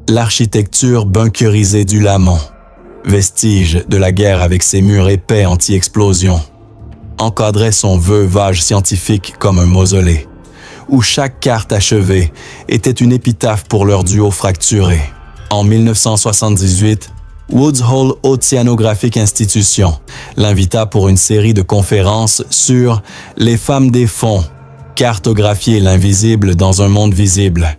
Speaker 1: L'architecture bunkerisée du Lamont, vestige de la guerre avec ses murs épais anti-explosion, encadrait son veuvage scientifique comme un mausolée, où chaque carte achevée était une épitaphe pour leur duo fracturé. En 1978, Woods Hole Oceanographic Institution l'invita pour une série de conférences sur « Les femmes des fonds, cartographier l'invisible dans un monde visible »,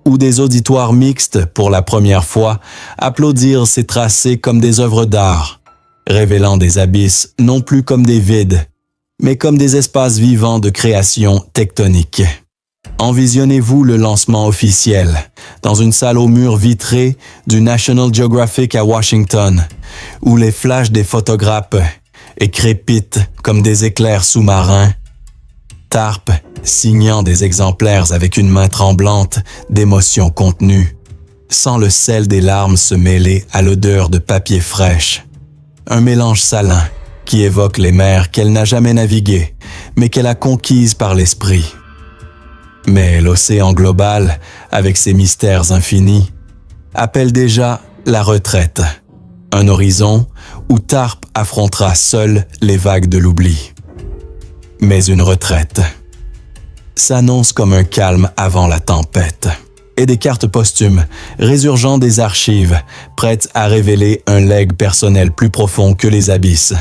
Speaker 1: où des auditoires mixtes, pour la première fois, applaudirent ces tracés comme des œuvres d'art, révélant des abysses non plus comme des vides, mais comme des espaces vivants de création tectonique. Envisionnez-vous le lancement officiel, dans une salle aux murs vitrés du National Geographic à Washington, où les flashs des photographes et crépitent comme des éclairs sous-marins. TARP, signant des exemplaires avec une main tremblante d'émotions contenues, sent le sel des larmes se mêler à l'odeur de papier fraîche. Un mélange salin qui évoque les mers qu'elle n'a jamais naviguées, mais qu'elle a conquises par l'esprit. Mais l'océan global, avec ses mystères infinis, appelle déjà la retraite, un horizon où TARP affrontera seul les vagues de l'oubli. Mais une retraite s'annonce comme un calme avant la tempête, et des cartes posthumes, résurgant des archives, prêtes à révéler un legs personnel plus profond que les abysses.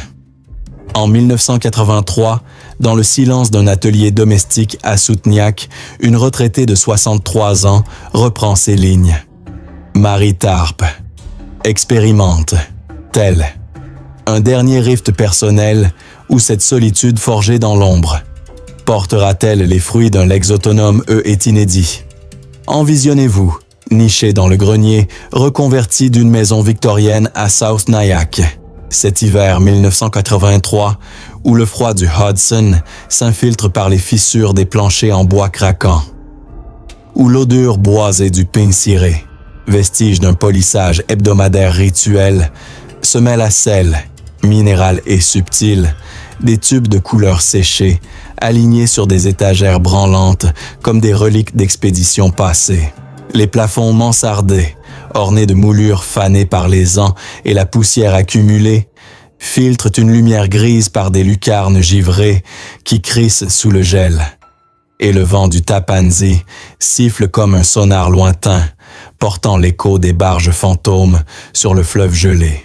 Speaker 1: En 1983, dans le silence d'un atelier domestique à Soutniac, une retraitée de 63 ans reprend ses lignes. Marie TARP expérimente, tel un dernier rift personnel où cette solitude forgée dans l'ombre portera-t-elle les fruits d'un legs autonome et inédit. Envisionnez-vous, niché dans le grenier, reconverti d'une maison victorienne à South Nyack, cet hiver 1983, où le froid du Hudson s'infiltre par les fissures des planchers en bois craquant, où l'odeur boisée du pin ciré, vestige d'un polissage hebdomadaire rituel, se mêle à sel, minéral et subtil, des tubes de couleurs séchées, alignés sur des étagères branlantes comme des reliques d'expéditions passées. Les plafonds mansardés, ornés de moulures fanées par les ans et la poussière accumulée, filtrent une lumière grise par des lucarnes givrées qui crissent sous le gel. Et le vent du Tappanzee siffle comme un sonar lointain, portant l'écho des barges fantômes sur le fleuve gelé.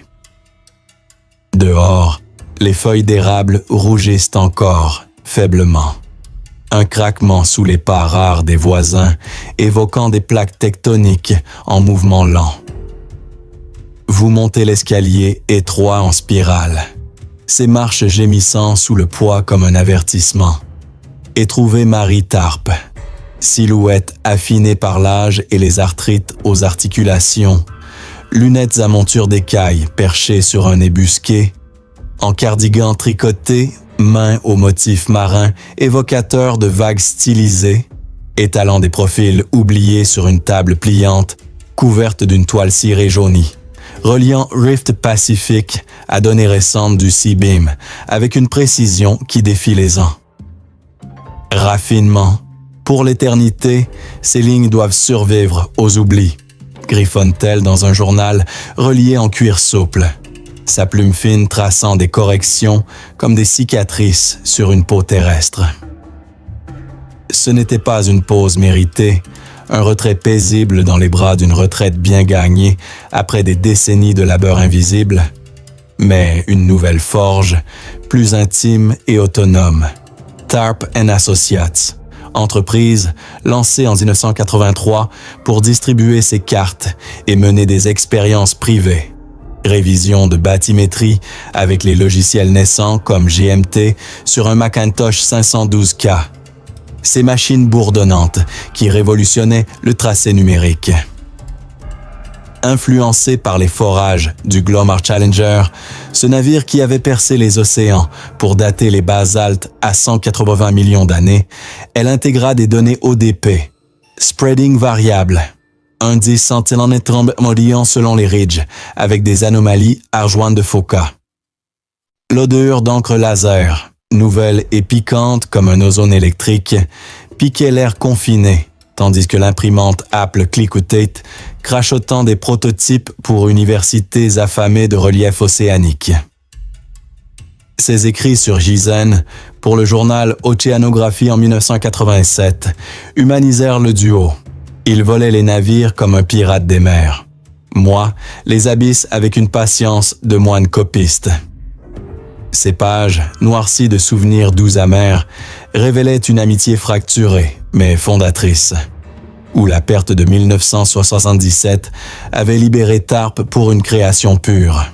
Speaker 1: Dehors, les feuilles d'érable rougissent encore, faiblement. Un craquement sous les pas rares des voisins, évoquant des plaques tectoniques en mouvement lent. Vous montez l'escalier étroit en spirale, ses marches gémissant sous le poids comme un avertissement. Et trouvez Marie TARP, silhouette affinée par l'âge et les arthrites aux articulations, lunettes à monture d'écaille perchées sur un ébusquet, en cardigan tricoté, mains aux motifs marins évocateurs de vagues stylisées, étalant des profils oubliés sur une table pliante, couverte d'une toile cirée jaunie, reliant Rift Pacific à données récentes du Seabeam, avec une précision qui défie les ans. Raffinement. Pour l'éternité, ces lignes doivent survivre aux oublis, griffonne-t-elle dans un journal relié en cuir souple, sa plume fine traçant des corrections comme des cicatrices sur une peau terrestre. Ce n'était pas une pause méritée, un retrait paisible dans les bras d'une retraite bien gagnée après des décennies de labeur invisible, mais une nouvelle forge, plus intime et autonome. TARP & Associates, entreprise lancée en 1983 pour distribuer ses cartes et mener des expériences privées. Révision de bathymétrie avec les logiciels naissants comme GMT sur un Macintosh 512K. Ces machines bourdonnantes qui révolutionnaient le tracé numérique. Influencé par les forages du Glomar Challenger, ce navire qui avait percé les océans pour dater les basaltes à 180 millions d'années, elle intégra des données ODP, spreading variable, indice scintillant selon les ridges, avec des anomalies arjointes de Foka. L'odeur d'encre laser, nouvelle et piquante comme un ozone électrique, piquait l'air confiné, tandis que l'imprimante Apple Clickutate crachotant des prototypes pour universités affamées de relief océanique. Ses écrits sur Gizen, pour le journal Océanographie en 1987, humanisèrent le duo. Il volait les navires comme un pirate des mers. Moi, les abysses avec une patience de moine copiste. Ces pages, noircies de souvenirs doux amers, révélaient une amitié fracturée, mais fondatrice, où la perte de 1977 avait libéré TARP pour une création pure.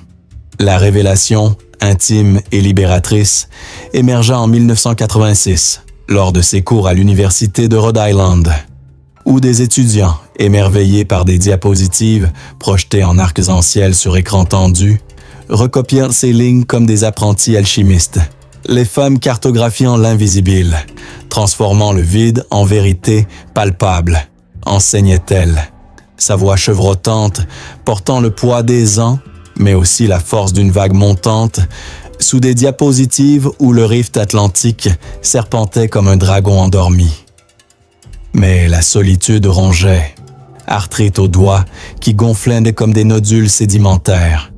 Speaker 1: La révélation, intime et libératrice, émergea en 1986, lors de ses cours à l'Université de Rhode Island, où des étudiants, émerveillés par des diapositives projetées en arc-en-ciel sur écran tendu, recopièrent ces lignes comme des apprentis alchimistes, les femmes cartographiant l'invisible, transformant le vide en vérité palpable, enseignait-elle, sa voix chevrotante, portant le poids des ans, mais aussi la force d'une vague montante, sous des diapositives où le rift atlantique serpentait comme un dragon endormi. Mais la solitude rongeait, arthrite aux doigts qui gonflaient comme des nodules sédimentaires,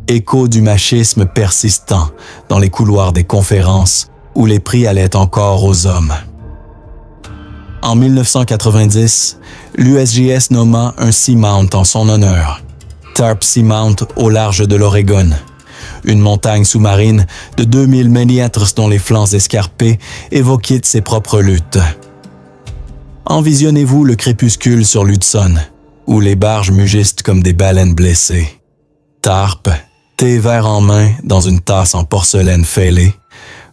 Speaker 1: écho du machisme persistant dans les couloirs des conférences où les prix allaient encore aux hommes. En 1990, l'USGS nomma un Seamount en son honneur, TARP Seamount au large de l'Oregon, une montagne sous-marine de 2000 millimètres dont les flancs escarpés évoquaient ses propres luttes. Envisionnez-vous le crépuscule sur l'Hudson, où les barges mugissent comme des baleines blessées. TARP, thé vert en main dans une tasse en porcelaine fêlée,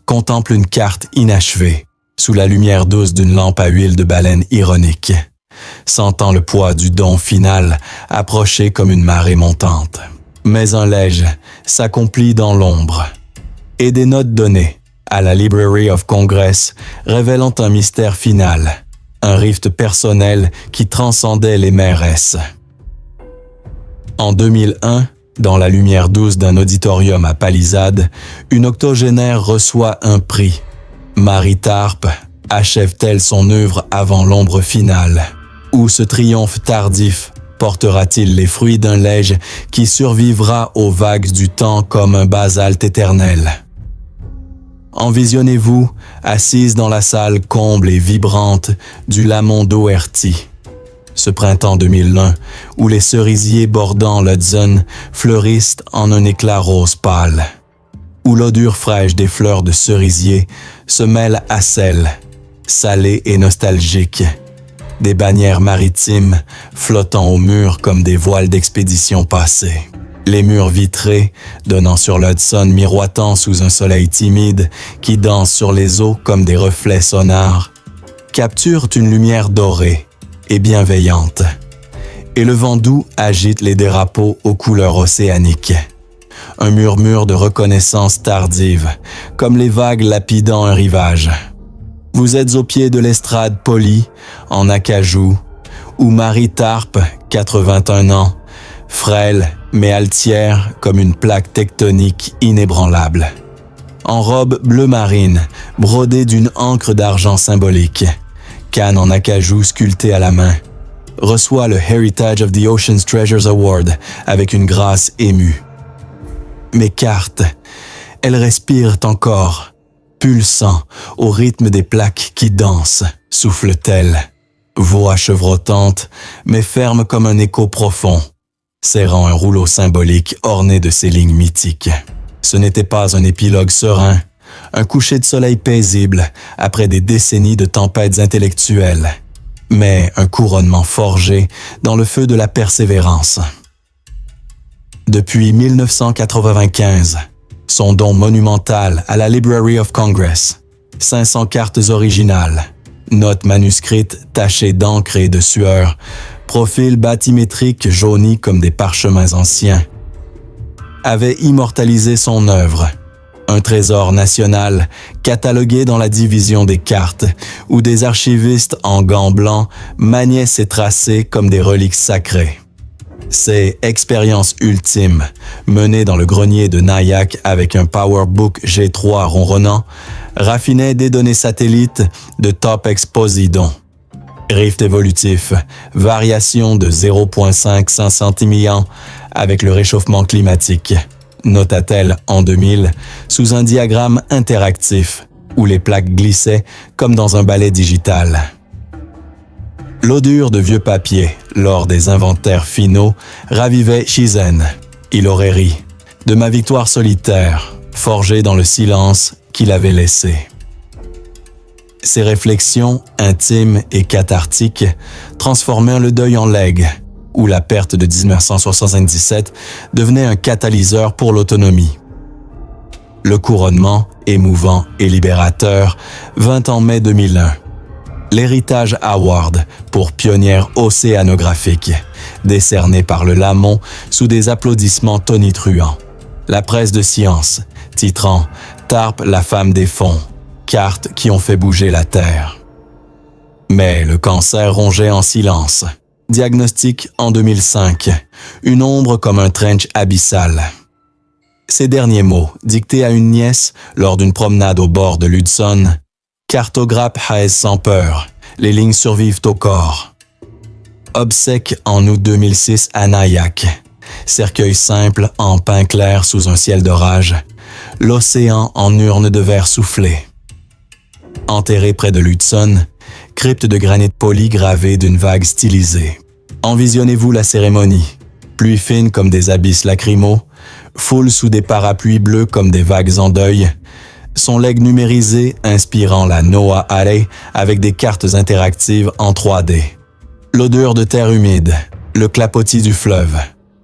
Speaker 1: contemple une carte inachevée, sous la lumière douce d'une lampe à huile de baleine ironique, sentant le poids du don final approcher comme une marée montante. Mais un lége s'accomplit dans l'ombre, et des notes données à la Library of Congress révélant un mystère final, un rift personnel qui transcendait les mairesses. En 2001, dans la lumière douce d'un auditorium à Palisade, une octogénaire reçoit un prix. Marie TARP achève-t-elle son œuvre avant l'ombre finale? Ou ce triomphe tardif portera-t-il les fruits d'un lége qui survivra aux vagues du temps comme un basalte éternel? Envisionnez-vous, assise dans la salle comble et vibrante du Lamont Doherty. Ce printemps 2001, où les cerisiers bordant l'Hudson fleurissent en un éclat rose pâle, où l'odeur fraîche des fleurs de cerisier se mêle à celle, salée et nostalgique, des bannières maritimes flottant au mur comme des voiles d'expédition passées. Les murs vitrés, donnant sur l'Hudson miroitant sous un soleil timide qui danse sur les eaux comme des reflets sonores, capturent une lumière dorée et bienveillante. Et le vent doux agite les drapeaux aux couleurs océaniques. Un murmure de reconnaissance tardive, comme les vagues lapidant un rivage. Vous êtes au pied de l'estrade polie, en acajou, où Marie TARP, 81 ans, frêle mais altière comme une plaque tectonique inébranlable. En robe bleu marine, brodée d'une encre d'argent symbolique, canne en acajou sculptée à la main, reçoit le Heritage of the Ocean's Treasures Award avec une grâce émue. Mes cartes, elles respirent encore, pulsant au rythme des plaques qui dansent, souffle-t-elle, voix chevrotante, mais ferme comme un écho profond, serrant un rouleau symbolique orné de ces lignes mythiques. Ce n'était pas un épilogue serein, un coucher de soleil paisible après des décennies de tempêtes intellectuelles, mais un couronnement forgé dans le feu de la persévérance. Depuis 1995, son don monumental à la Library of Congress, 500 cartes originales, notes manuscrites tachées d'encre et de sueur, profils bathymétriques jaunis comme des parchemins anciens, avait immortalisé son œuvre, un trésor national catalogué dans la division des cartes, où des archivistes en gants blancs maniaient ses tracés comme des reliques sacrées. Ces expériences ultimes, menées dans le grenier de Nyack avec un PowerBook G3 ronronnant, raffinaient des données satellites de Topex Poseidon. Rift évolutif, variation de 0,5 centimillions avec le réchauffement climatique, nota-t-elle en 2000 sous un diagramme interactif où les plaques glissaient comme dans un ballet digital. L'odeur de vieux papier lors des inventaires finaux ravivait Shizen. Il aurait ri de ma victoire solitaire, forgée dans le silence qu'il avait laissé. Ses réflexions, intimes et cathartiques, transformèrent le deuil en legs, où la perte de 1977 devenait un catalyseur pour l'autonomie. Le couronnement, émouvant et libérateur, vint en mai 2001. L'Heritage Award pour pionnière océanographique, décerné par le Lamont sous des applaudissements tonitruants. La presse de science, titrant « TARP, la femme des fonds », cartes qui ont fait bouger la Terre. Mais le cancer rongeait en silence. Diagnostic en 2005, une ombre comme un trench abyssal. Ces derniers mots, dictés à une nièce lors d'une promenade au bord de l'Hudson, cartographe Haes sans peur, les lignes survivent au corps. Obsèque en août 2006 à Nyack, cercueil simple en pin clair sous un ciel d'orage, l'océan en urne de verre soufflé. Enterré près de l'Hudson, crypte de granit poli gravée d'une vague stylisée. Envisionnez-vous la cérémonie, pluie fine comme des abysses lacrymaux, foule sous des parapluies bleus comme des vagues en deuil, son legs numérisé inspirant la Noah Alley avec des cartes interactives en 3D. L'odeur de terre humide, le clapotis du fleuve,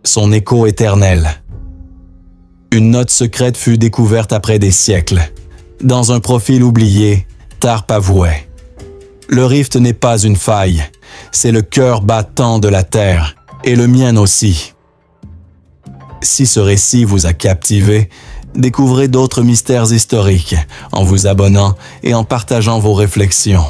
Speaker 1: son écho éternel. Une note secrète fut découverte après des siècles. Dans un profil oublié, Tarp avouait. Le rift n'est pas une faille, c'est le cœur battant de la Terre, et le mien aussi. Si ce récit vous a captivé, découvrez d'autres mystères historiques en vous abonnant et en partageant vos réflexions.